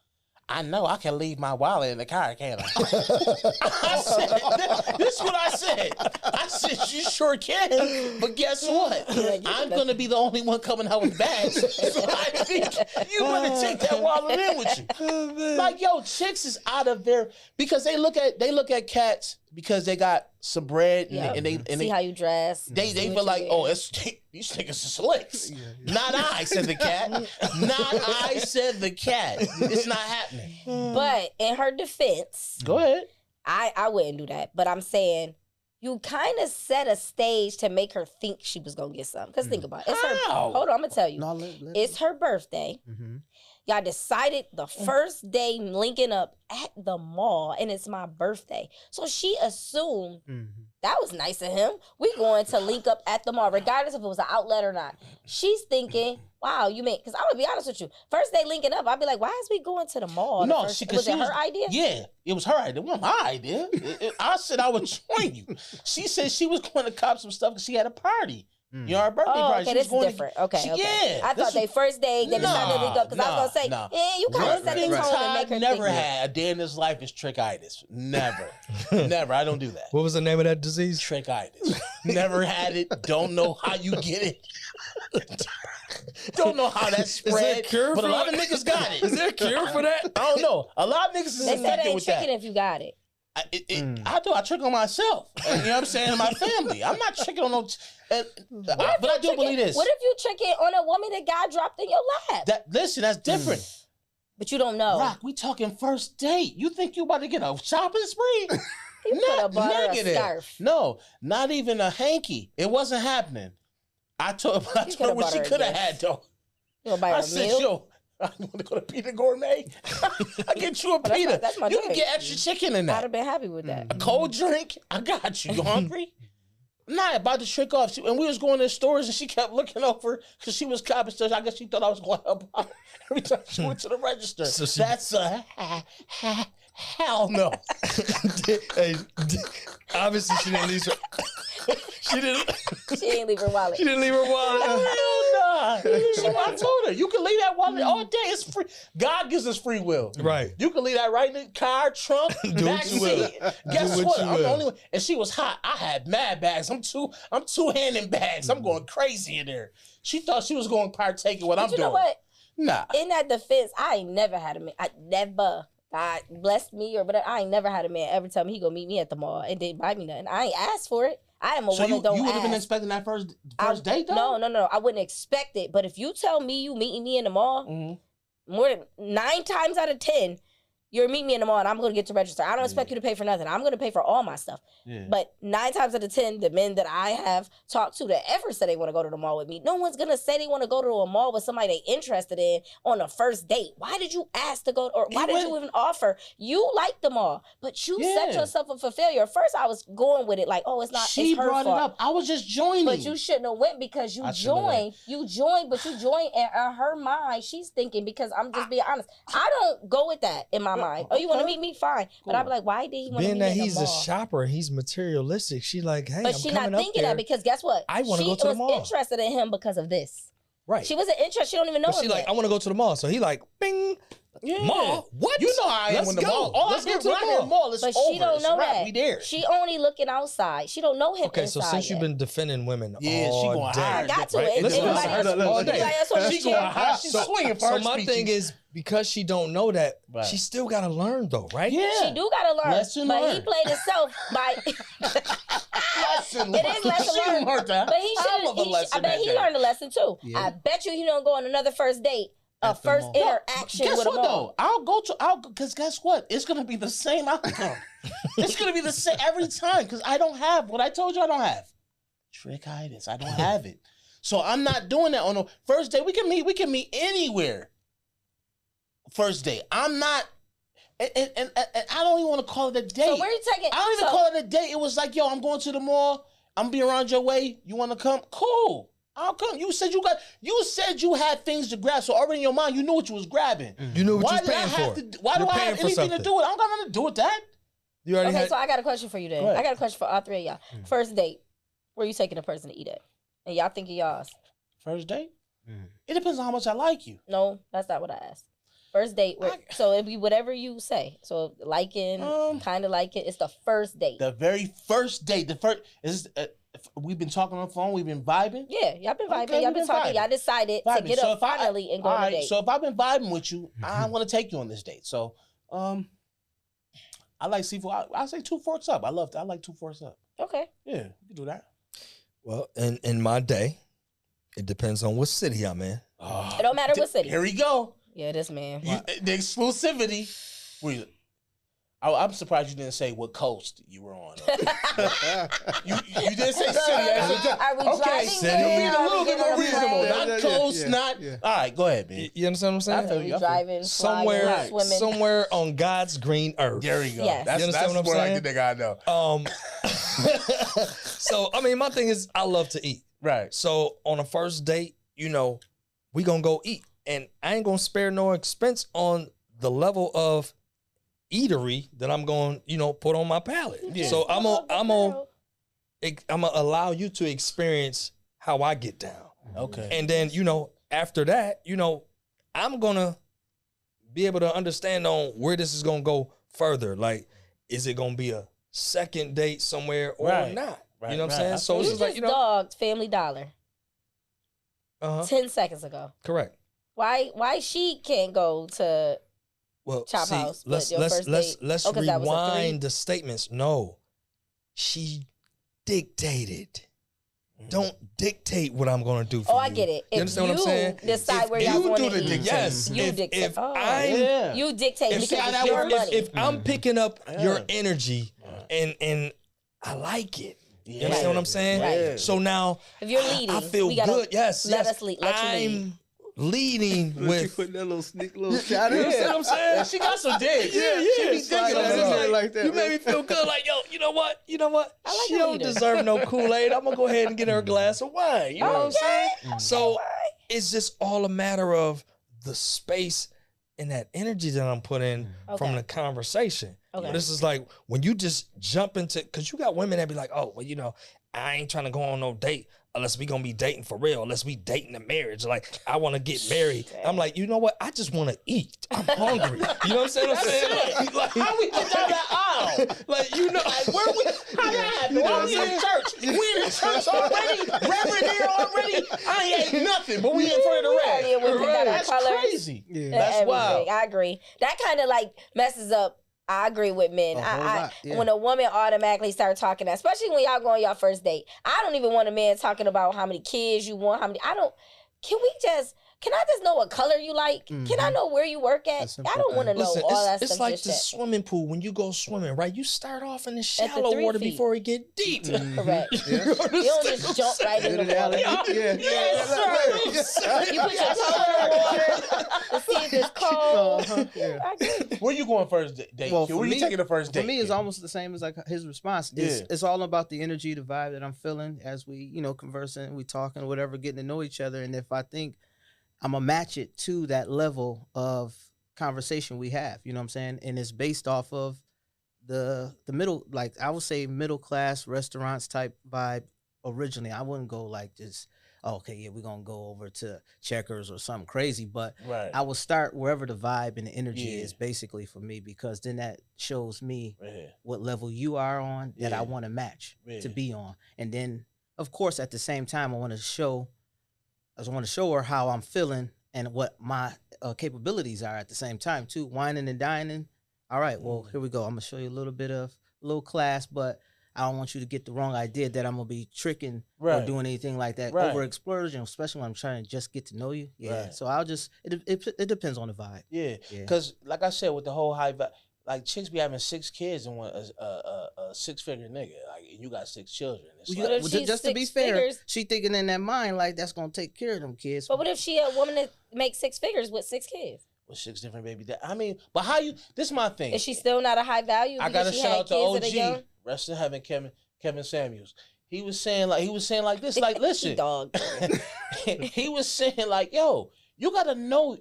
I know I can leave my wallet in the car, can't I? I said, this is what I said. I said, you sure can, but guess what? I'm going to be the only one coming out with bags. So I think you better take that wallet in with you. Like, yo, chicks is out of there because they look at cats because they got some bread and they see how you dress. They feel like, oh, these niggas are slicks. Not I, said the cat. Not I, said the cat. It's not happening. But in her defense, go ahead. I wouldn't do that. But I'm saying you kind of set a stage to make her think she was gonna get something. Because think about it. It's her. How? Hold on, I'm gonna tell you. No, It's her birthday. Mm-hmm. Y'all decided the first day linking up at the mall, and it's my birthday. So she assumed that was nice of him. We going to link up at the mall, regardless if it was an outlet or not. She's thinking, wow, you mean, because I'm going to be honest with you. First day linking up, I'd be like, why is we going to the mall? No, was it her idea? Yeah, it was her idea. It wasn't my idea. I said I would join you. She said she was going to cop some stuff because she had a party. You know, her birthday party. Okay, this is different. Okay. Yeah. I thought they first day, they decided to link up, because I was going to say, yeah, you kind of set the tone and make her never think. had a day in his life is trickitis. Never. Never. I don't do that. What was the name of that disease? Trickitis. Never had it. Don't know how you get it. Don't know how that spread. But a lot of niggas got it. Is there a cure for that? I don't know. A lot of niggas is They said it infected ain't with that. tricking if you got it. I do. I trick on myself. You know what I'm saying? And my family. I'm not tricking on no. But I do believe this. What if you tricking on a woman that God dropped in your lap? Listen, that's different. But you don't know. Rock, we talking first date. You think you about to get a shopping spree? You could have bought her a scarf. No, not even a hanky. It wasn't happening. I told her what she could have had though. You gonna buy her I a said, meal? yo, I want to go to Peter Gourmet. I get you a pita. That's my you drink. can get extra chicken in I'd that. have been happy with that. A cold drink. I got you. You hungry? Nah, about to trick off. And we was going to stores and she kept looking over because she was copping stuff. I guess she thought I was going to help her every time she went to the register. So she- That's a hell no. Hey, obviously she didn't leave her. She didn't. She ain't leave her wallet. She didn't leave her wallet. Hell nah. I told her, you can leave that wallet all day. It's free. God gives us free will. Right. You can leave that right in the car, trunk, Do back what you will. seat. Guess Do what what? you I'm the will. only one. And she was hot. I had mad bags. I'm two-handing bags. I'm going crazy in there. She thought she was going to partake in what I'm But you doing. know what? Nah. In that defense, I ain't never had a man. I never. God blessed me or whatever. I ain't never had a man ever tell me he gonna meet me at the mall and didn't buy me nothing. I ain't asked for it. I am a So woman. Don't you would have been ask. expecting that first date though? No. I wouldn't expect it. But if you tell me you meeting me in the mall, more than 9 times out of 10, you're meeting me in the mall and I'm going to get to register. I don't expect you to pay for nothing. I'm going to pay for all my stuff. Yeah. But 9 times out of 10, the men that I have talked to that ever said they want to go to the mall with me, no one's going to say they want to go to a mall with somebody they interested in on a first date. Why did you ask to go, or why did you even offer? You like the mall, but you set yourself up for failure. First, I was going with it like, oh, it's not, She it's her brought fault. it up. I was just joining. But you shouldn't have went because you joined, but you joined, and in her mind, she's thinking, because I'm just being honest, I don't go with that in my mind. Oh, you want to meet me? Fine. But I'd be like, why did he want to meet Being me that in the he's mall? a shopper, he's materialistic. She like, hey, But I'm she's coming not up thinking there. that, because guess what? I want to go to the mall. She was interested in him because of this. Right. She wasn't interested. She don't even know But him she like, yet. I want to go to the mall. So he like, bing. Yeah. Mall? What? You know how I am Let's with the go. mall. All Let's I go hear to the when I hear mall. mall is But over. she don't It's know wrap. that. We there. She only looking outside. She don't know him Okay, so inside since you've yet. been defending women Yeah, she all going day. hard. I got to Right. it. Listen, Anybody listen, else- all day. anybody else want to She going share? hard. She's swinging for her So my speeches. thing is, because she don't know that, Right. she still got to learn though, right? Yeah. She do gotta learn, Lesson but he learned. played himself by. Lesson It is lesson She learned. learned that. But he Hell of a should. lesson I bet that he day. learned a lesson too. Yeah. I bet you he don't go on another first date, a At the first mall. interaction Guess with a what mall. though? Because guess what? It's gonna be the same outcome. It's gonna be the same every time. Because I don't have what I told you I don't have. Trickitis. I don't have it. So I'm not doing that on a first date. We can meet anywhere. First date. I'm not. And I don't even want to call it a date. So where you taking? I don't even call it a date. It was like, yo, I'm going to the mall. I'm be around your way. You want to come? Cool. I'll come. You said you had things to grab. So already in your mind, you knew what you was grabbing. You knew what Why you was did I paying have for. to? Why You're do I paying have for anything something. to do with it? I don't got nothing to do with that. You already Okay, had. so I got a question for you then. Go ahead. I got a question for all three of y'all. First date, where you taking a person to eat at? And y'all think of y'all's. First date? It depends on how much I like you. No, that's not what I asked. First date, so it'd be whatever you say. So liking, kind of like it. It's the first date. The very first date. The first is we've been talking on the phone. We've been vibing. Yeah, y'all been vibing. Okay, y'all we been been talking. vibing. Y'all decided to Vibing. get So up if I- finally and go all on a right, date. so if I've been vibing with you, I want to take you on this date. So, I like seafood. I say 2 forks up. I like 2 forks up. Okay. Yeah, we can do that. Well, in my day, it depends on what city I'm in. It don't matter what city. Here we go. Yeah, this man. The exclusivity. I'm surprised you didn't say what coast you were on. you didn't say city. Are we Okay, driving city. there? Be a Are we little bit getting more on a reasonable. plane? Not coast, not. All right, go ahead, man. You understand what I'm I saying? feel Are we you. driving, Somewhere, flying, swimming? somewhere on God's green earth. There we go. Yes. That's, You understand that's what I'm more saying? like the nigga I know. So I mean, my thing is, I love to eat. Right. So on a first date, you know, we gonna go eat, and I ain't gonna spare no expense on the level of eatery that I'm going, you know, put on my palate. Yeah. So I'm Love the girl. gonna allow you to experience how I get down, Okay. and then you know, after that, you know, I'm gonna be able to understand on where this is gonna go further. Like, is it gonna be a second date somewhere or Right. not? Right, You know what right. I'm saying? I So feel it's You just just like, you know, dogged Family Dollar uh-huh. 10 seconds ago. Correct. Why she can't go to Well, Chop see, House, but let's your first date- let's Oh, 'cause that was a rewind 3? the statements. No, she dictated. Don't dictate what I'm going to do for you. Oh, I get it. You If understand what I'm saying? decide If where you y'all do want the to eat, dictating. Yes, you if, dictate. If Oh. I'm Yeah. you dictate if, because how it's that your works? money. if I'm picking up your Yeah. energy and I like it. You Yeah. understand what I'm saying? Right. So now If you're I leading, feel we gotta good. Yes, let yes. us lead. Let you lead. I'm leading with. Put that little sneak little shot in. You see what I'm saying? Yeah, she got some digs. Yeah, She yeah. be So thinking it's of just it. like that, You made man. me feel good. Like, yo, you know what? I like She a don't leader. deserve no Kool-Aid. I'm gonna go ahead and get her a glass of wine. You know what I'm saying? So it's just all a matter of the space and that energy that I'm putting from Okay. the conversation. Okay. This is like when you just jump into, because you got women that be like, oh, well, you know, I ain't trying to go on no date unless we gonna be dating for real, unless we dating a marriage. Like, I want to get married. I'm like, you know what? I just want to eat. I'm hungry. You know what I'm saying? How we get down that aisle? Like, you know, Where we? How that happen? Why we in church? We in church already. Reverend here already. I ain't nothing, but we in front of the We red. already in with Right. the That's colors. crazy. Yeah. That's Everything. wild. I agree. That kind of like messes up. I agree with men. A whole lot, yeah. When a woman automatically start talking, especially when y'all go on your first date, I don't even want a man talking about how many kids you want. Can I just know what color you like? Can I know where you work at? That's I don't want to know listen, all that it's stuff. like just the yet. swimming pool. When you go swimming, right? You start off in the the shallow 3 water feet. before it get deep. Correct. Yeah. You don't just jump right in the water. Yes, You put your toe in the water to see if it's cold. Yeah. I agree. Where you going first date? Well, Where you taking the first date? For me, it's almost the same as like his response. It's all about the energy, the vibe that I'm feeling as we, conversing, we talking, whatever, getting to know each other. And if I think I'm gonna match it to that level of conversation we have, you know what I'm saying? And it's based off of the middle, like I would say middle class restaurants type vibe originally. I wouldn't go like just, okay, yeah, we're gonna go over to Checkers or something crazy, but Right. I will start wherever the vibe and the energy Yeah. is basically for me, because then that shows me Yeah. what level you are on that Yeah. I want to match Yeah. to be on. And then of course at the same time I want to show her how I'm feeling and what my capabilities are at the same time too. Whining and dining. All right, well, here we go. I'm gonna show you a little class, but I don't want you to get the wrong idea that I'm gonna be tricking or Right. doing anything like that. Right. Over explosion, especially when I'm trying to just get to know you. Yeah. Right. So I'll just it depends on the vibe. Yeah, Yeah. because like I said, with the whole high, like chicks be having 6 kids and want a 6-figure nigga, like and you got 6 children. It's Well, like, What if she's just to be 6 fair, figures? she thinking in that mind like that's gonna take care of them kids. But what if she a woman that makes 6 figures with 6 kids? with 6 different baby dads. I mean, but how you? This is my thing. Is she still not a high value? I because gotta she shout had out to kids that are young? OG, rest in heaven, Kevin Samuels. He was saying like this, like listen, Dog. he was saying like, yo, you gotta know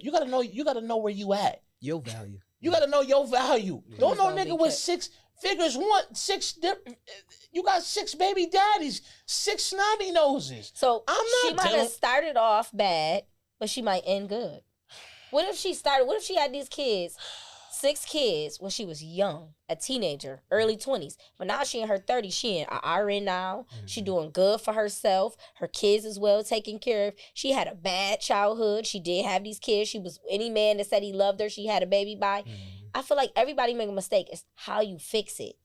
where you at. Your value. You gotta know your value. Don't know Value nigga with check. 6 figures want 6 you got 6 baby daddies, 6 snobby noses. So I'm she not might telling- have started off bad, but she might end good. What if she had these kids, 6 kids, when she was young, a teenager, early 20s. But now she in her 30s. She in RN now. She doing good for herself. Her kids is well taken care of. She had a bad childhood. She did have these kids. She was any man that said he loved her, she had a baby by. I feel like everybody make a mistake. It's how you fix it.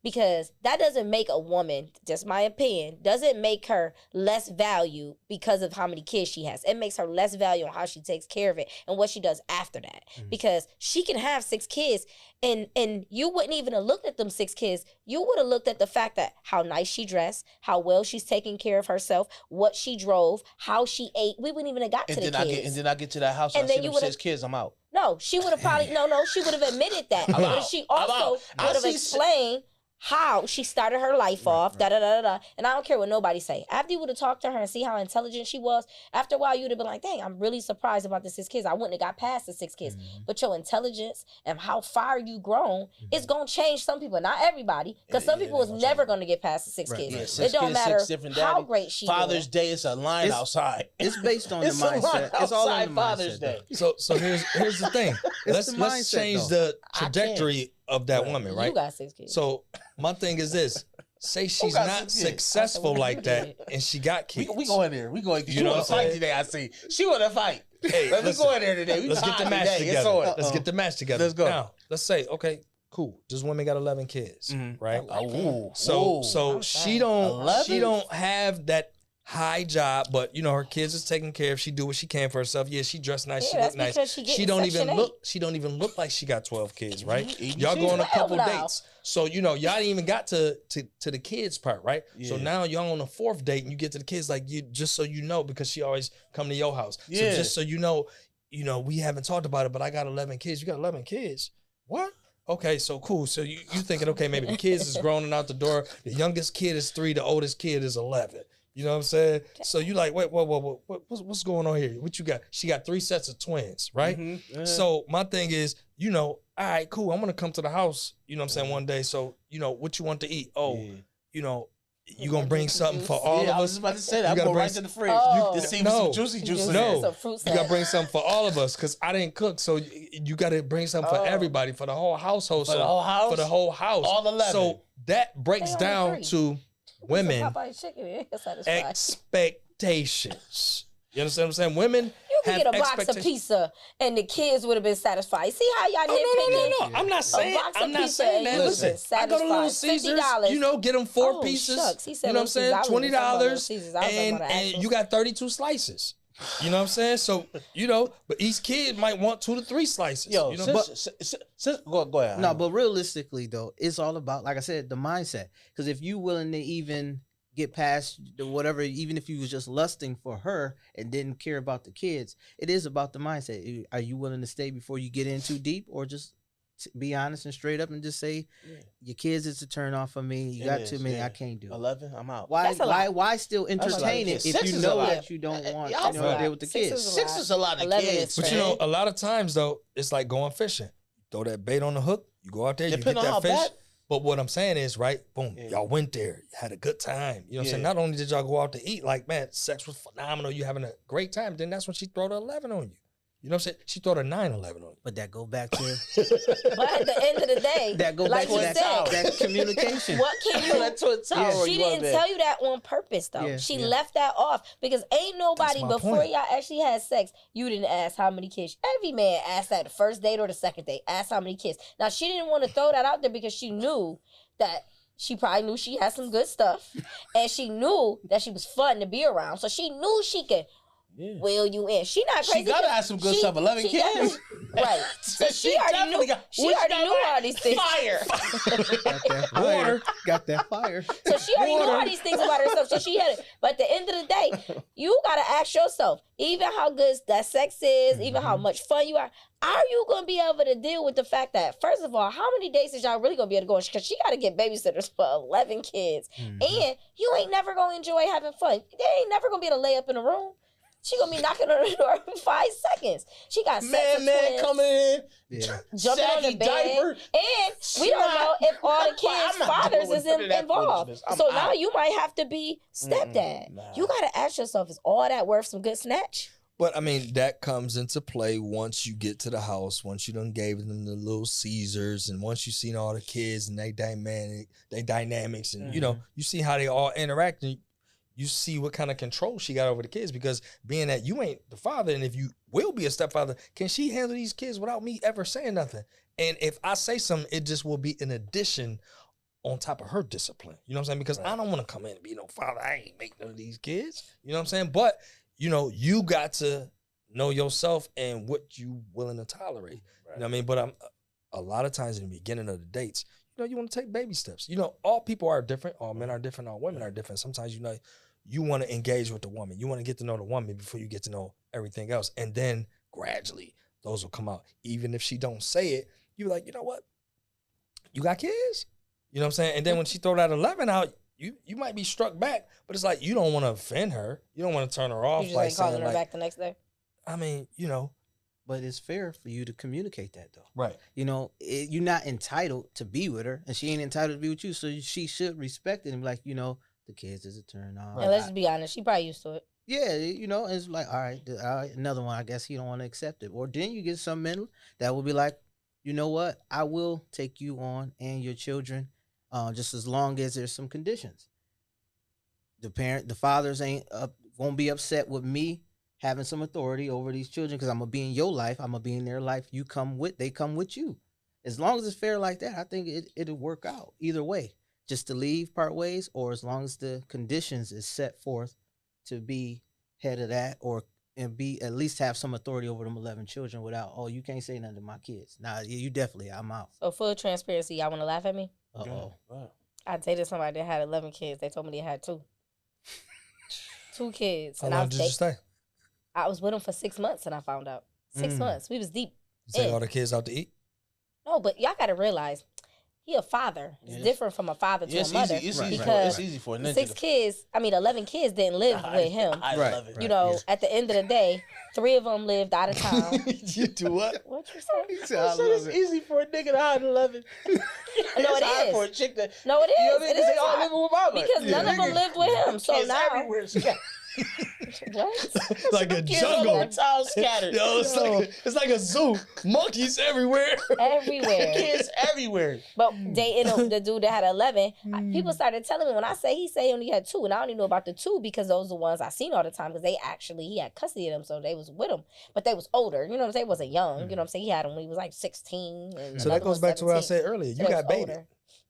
because that doesn't make a woman, just my opinion, doesn't make her less value because of how many kids she has. It makes her less value on how she takes care of it and what she does after that. Because she can have 6 kids and you wouldn't even have looked at them 6 kids. You would have looked at the fact that how nice she dressed, how well she's taking care of herself, what she drove, how she ate. We wouldn't even have got to the kids. And then I get to that house and And I then see you them would've- 6 kids, I'm out. No, she would have probably she would have admitted that. I'm But out. she I'm also out. I would have see explained how she started her life off, da da da da. And I don't care what nobody say. After you would have talked to her and see how intelligent she was, after a while you'd have been like, dang, I'm really surprised about the 6 kids. I wouldn't have got past the 6 kids. But your intelligence and how far you grown is gonna change some people, not everybody, because some people was never gonna get past the 6 kids. Yeah, It 6 don't kids, matter 6 different how daddies. great she Father's is. Day is a line It's- outside. It's based on the It's a line mindset. It's all on outside the Father's mindset. Day. though. So here's the thing. It's let's the let's mindset, change though. the trajectory of that woman, right? You got 6 kids. So my thing is this: say she's got not 6 kids? successful I said, like what that, you did. and she got kids. We go in there. We go. You She know want what to I'm fight saying? today. I see. She want to fight. Hey, Let me listen, go in there today. We let's get the tired match today. It's together. on. Let's get the match together. Let's go. Now, let's say, okay, cool. This woman got 11 kids, right? Ooh, So ooh. she don't 11? have that high job, but you know her kids is taken care of. She do what she can for herself. Yeah, she dressed nice. Yeah, She that's look nice. because she getting don't Section even 8. look. She don't even look like she got 12 kids, right? Y'all EBT. go on a 12 couple now. dates, so you know y'all ain't even got to the kids part, right? So Yeah. now y'all on the 4th date and you get to the kids, like you just so you know, because she always come to your house. Yeah. So just so you know, we haven't talked about it, but I got 11 kids. You got 11 kids? What? Okay, so cool. So you thinking, okay, maybe the kids is grown and out the door. The youngest kid is 3. The oldest kid is 11. You know what I'm saying? So you like, wait, what's going on here? What you got? She got 3 sets of twins, right? Mhm. So my thing is, all right, cool. I'm gonna come to the house. You know what I'm saying? One day. So what you want to eat? Oh, Yeah. you gonna bring something for all Yeah, of I was us? just about to say that. I'm gotta going bring right to the fridge. Oh. You see No. some juicy juice in No. there. Some fruit You gotta salad. bring something for all of us because I didn't cook. So you gotta bring something for everybody, for the whole household. For the whole house? For the whole house. All 11. So that breaks They only down 3. to women Popeye chicken, yeah, satisfied. expectations. You understand what I'm saying? Women You can have get a box of expectations. pizza and the kids would have been satisfied. See how y'all Oh, nitpicking? no. I'm not saying. box of I'm not pizza saying and that. you Listen, was I go to Little satisfied. Caesars. $50. Get them 4 Oh, pieces. shucks. He said You know what I'm Little saying? Caesars. I was talking about Little $20, Caesars. I was talking about the and actual- you got 32 slices. You know what I'm saying? So but each kid might want 2 to 3 slices. Yo, you know, go ahead. No, but realistically though, it's all about, like I said, the mindset. Because if you willing to even get past the whatever, even if you was just lusting for her and didn't care about the kids, it is about the mindset. Are you willing to stay before you get in too deep, or just be honest and straight up and just say your kids is a turn off for me. You It got is, too many. yeah. I can't do it. 11, I'm out. Why? That's a lot. Why still a lot of entertain it kids. if 6 you is a know lot. that you don't want Y'all to right. deal with the 6 kids? is a 6 lot. is a lot of 11 kids. is but crazy. a lot of times though, it's like going fishing. Throw that bait on the hook. You go out there, you Depending get on that how fish. bad. But what I'm saying is, right, boom, Yeah. y'all went there, you had a good time. You know what I'm saying? Yeah. Not only did y'all go out to eat, like, man, sex was phenomenal, you having a great time, then that's when she throw the 11 on you. You know what I'm saying? She throw the 9/11 on you. But that go back to But at the end of the day, that go like back to he that, said, that communication. what can you? That to a tower. She you up didn't there. tell you that on purpose, though. Yeah, She yeah. left that off because ain't nobody That's my before point. y'all actually had sex. You didn't ask how many kids. Every man asked that the first date or the second date. Asked how many kids. Now she didn't want to throw that out there because she knew that she probably knew she had some good stuff, and she knew that she was fun to be around. So she knew she could Yeah. wheel you in. She not She crazy. gotta 'cause have some good she- stuff. 11 she kids. definitely- right? So she already definitely knew. got- She what already got knew right? all these things. Fire. Got that fire. Got that fire. So she already knew all these things about herself. So she had it. But at the end of the day, you gotta ask yourself, even how good that sex is, even how much fun you are you gonna be able to deal with the fact that, first of all, how many days is y'all really gonna be able to go on? Because she gotta get babysitters for 11 kids. And you ain't never gonna enjoy having fun. They ain't never gonna be able to lay up in a room. She gonna be knocking on the door in 5 seconds. She got sex with Man twins, coming in. Yeah. jumping on the saggy bed, diaper. and we don't know if all the I'm kids' not fathers doing is none of that involved. foolishness. I'm So now out. you might have to be stepdad. Nah. You gotta ask yourself, is all that worth some good snatch? But I mean, that comes into play once you get to the house, once you done gave them the Little Caesars, and once you seen all the kids and they dynamics, and you see how they all interact, and you see what kind of control she got over the kids, because being that you ain't the father, and if you will be a stepfather, can she handle these kids without me ever saying nothing? And if I say something, it just will be an addition on top of her discipline. You know what I'm saying? Because I don't want to come in and be no father. I ain't make none of these kids. You know what I'm saying? But, you know, you got to know yourself and what you willing to tolerate. You know what I mean? But a lot of times in the beginning of the dates, you know, you want to take baby steps. You know, all people are different. All men are different. All women are different. Sometimes, you know, you want to engage with the woman. You want to get to know the woman before you get to know everything else. And then gradually those will come out. Even if she don't say it, you're like, you know what? You got kids? You know what I'm saying? And then when she throw that 11 out, you might be struck back, but it's like you don't want to offend her. You don't want to turn her off. You just ain't calling her back the next day? I mean, you know. But it's fair for you to communicate that, though. Right. You know, you're not entitled to be with her, and she ain't entitled to be with you, so she should respect it and be like, you know, the kids is a turn on. And let's be honest, she probably used to it. Yeah, you know, it's like, all right, another one, I guess he don't want to accept it. Or then you get some men that will be like, you know what, I will take you on and your children, just as long as there's some conditions. The fathers won't be upset with me having some authority over these children because I'm gonna be in your life, I'm gonna be in their life. They come with you. As long as it's fair like that, I think it'll work out either way. Just to leave part ways, or as long as the conditions is set forth to be head of that, and be at least have some authority over them 11 children without, oh, you can't say nothing to my kids. Nah, you definitely, I'm out. So full transparency, y'all want to laugh at me? Uh-oh. Wow. I dated somebody that had 11 kids. They told me they had 2. 2 kids. How long did you stay? I was with him for 6 months and I found out. 6 months. We was deep. You take all the kids out to eat? No, but y'all got to realize, he a father. It's different from a father to a mother. It's easy for a ninja. 11 kids didn't live with him. I love it. You know, at the end of the day, 3 of them lived out of town. You do what? What you say? He said it's easy for a nigga to hide 11. No, it hard is. for a chick to, No, it is. you know what I mean? It is They all hard. living with mama. Because none of them lived with him. So Kids now, everywhere. what? Like a Kids on jungle. that town scattered. Yo, it's like a zoo. Monkeys everywhere. Everywhere. Kids everywhere. But dating the dude that had 11, people started telling me when I say he only had 2, and I only know about the 2 because those are the ones I seen all the time because he had custody of them, so they was with him. But they was older, you know what I'm saying? They wasn't young, you know what I'm saying? He had them when he was like 16. And So that goes back to what I said earlier. So You they got was baited. older.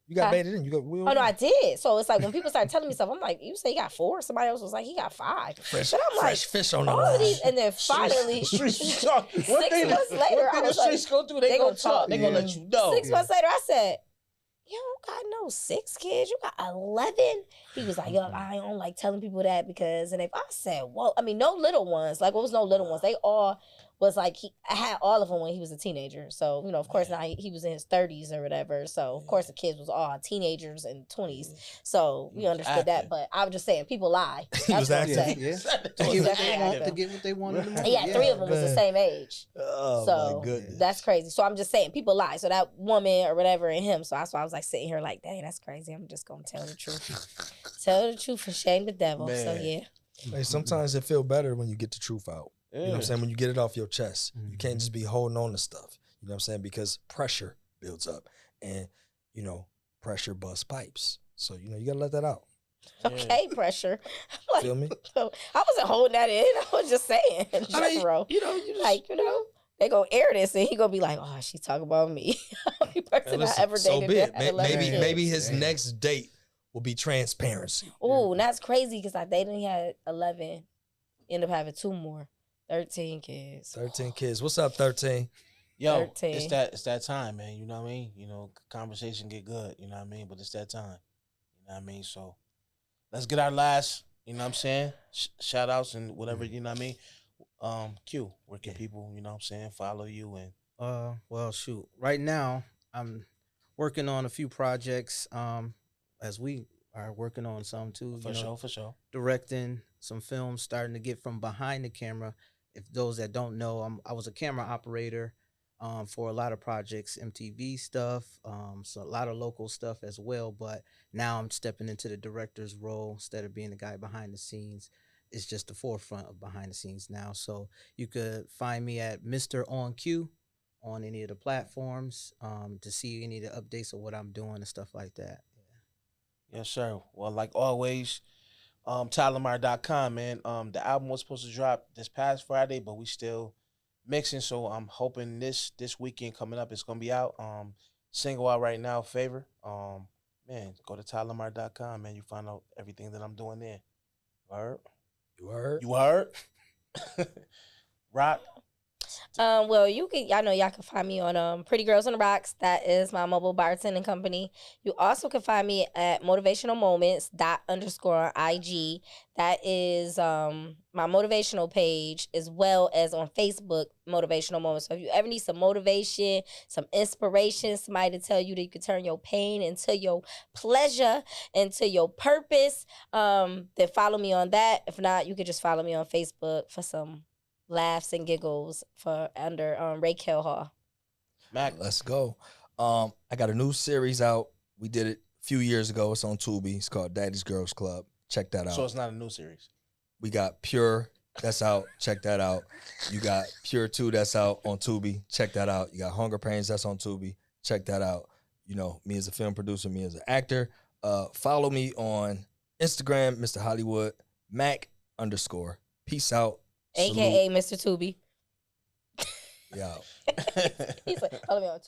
You got baited in. You got wheeled. Oh no, I did. So it's like when people started telling me stuff, I'm like, you say you got 4? Somebody else was like, he got 5. Fresh, but I'm like, fresh fish on the all of line. these, and then finally, Streets talk. 6 months later, I the was like, streets go through, they gonna talk. They gonna let you know. 6 months later, I said, you don't got no 6 kids. You got 11. He was like, yo, I don't like telling people that because, and if I said, well, I mean, no little ones. Like, what was no little ones? They all was like, I had all of them when he was a teenager. So, you know, of course, now he was in his 30s or whatever. So, of course, the kids was all teenagers and 20s. So, we understood that. But I was just saying, people lie. He was That's what I'm active. saying. To get what they wanted. Yeah, 3 of them was the same age. Oh, So my goodness. that's crazy. So I'm just saying, people lie. So that woman or whatever and him. So that's why I was like sitting here like, dang, that's crazy. I'm just gonna tell the truth. Tell the truth and shame the devil. Man. So yeah. Hey, sometimes it feel better when you get the truth out. You know what I'm saying? When you get it off your chest. You can't just be holding on to stuff. You know what I'm saying? Because pressure builds up. And, you know, pressure busts pipes. So, you know, you got to let that out. Okay, pressure. Like, Feel me? I wasn't holding that in. I was just saying. General. You know, you just, Like, you know, they gonna air this and he gonna be like, oh, she's talking about me. Only person listen, I ever so dated be it. that had 11 kids. Maybe his next date will be transparency. Ooh, and that's crazy because I dated, he had 11, ended up having 2 more. 13 kids. 13 kids. What's up, 13? Yo, 13. it's that time, man. You know what I mean? You know, conversation get good. You know what I mean? But it's that time. You know what I mean? So let's get our last. You know what I'm saying? Shout outs and whatever. You know what I mean? Q, where can people? You know what I'm saying? Follow you and. Well, shoot. Right now, I'm working on a few projects. As we are working on some too. For sure. Directing some films, starting to get from behind the camera. If those that don't know, I was a camera operator for a lot of projects, MTV stuff, so a lot of local stuff as well. But now I'm stepping into the director's role instead of being the guy behind the scenes. It's just the forefront of behind the scenes now. So you could find me at Mr.OnCue on any of the platforms to see any of the updates of what I'm doing and stuff like that. Yes, sir. Well, like always, Tylermeyer.com, man. The album was supposed to drop this past Friday, but we still mixing, so I'm hoping this weekend coming up it's gonna be out. Single out right now, Favor. Man, go to tylerlamar.com, man. You find out everything that I'm doing there. You heard? You heard? You heard? Rock. Well, y'all know y'all can find me on Pretty Girls on the Rocks. That is my mobile bartending company. You also can find me at Motivationalmoments._IG. That is my motivational page, as well as on Facebook, Motivational Moments. So if you ever need some motivation, some inspiration, somebody to tell you that you can turn your pain into your pleasure, into your purpose, then follow me on that. If not, you could just follow me on Facebook for some laughs and giggles for under Raquel Hall. Mac. Let's go. I got a new series out. We did it a few years ago. It's on Tubi. It's called Daddy's Girls Club. Check that out. So it's not a new series. We got Pure. That's out. Check that out. You got Pure 2. That's out on Tubi. Check that out. You got Hunger Pains. That's on Tubi. Check that out. You know, me as a film producer, me as an actor. Follow me on Instagram, Mr. Hollywood, Mac _. Peace out. AKA Mr. Tubi. Yeah. He's like, follow me on Tubi.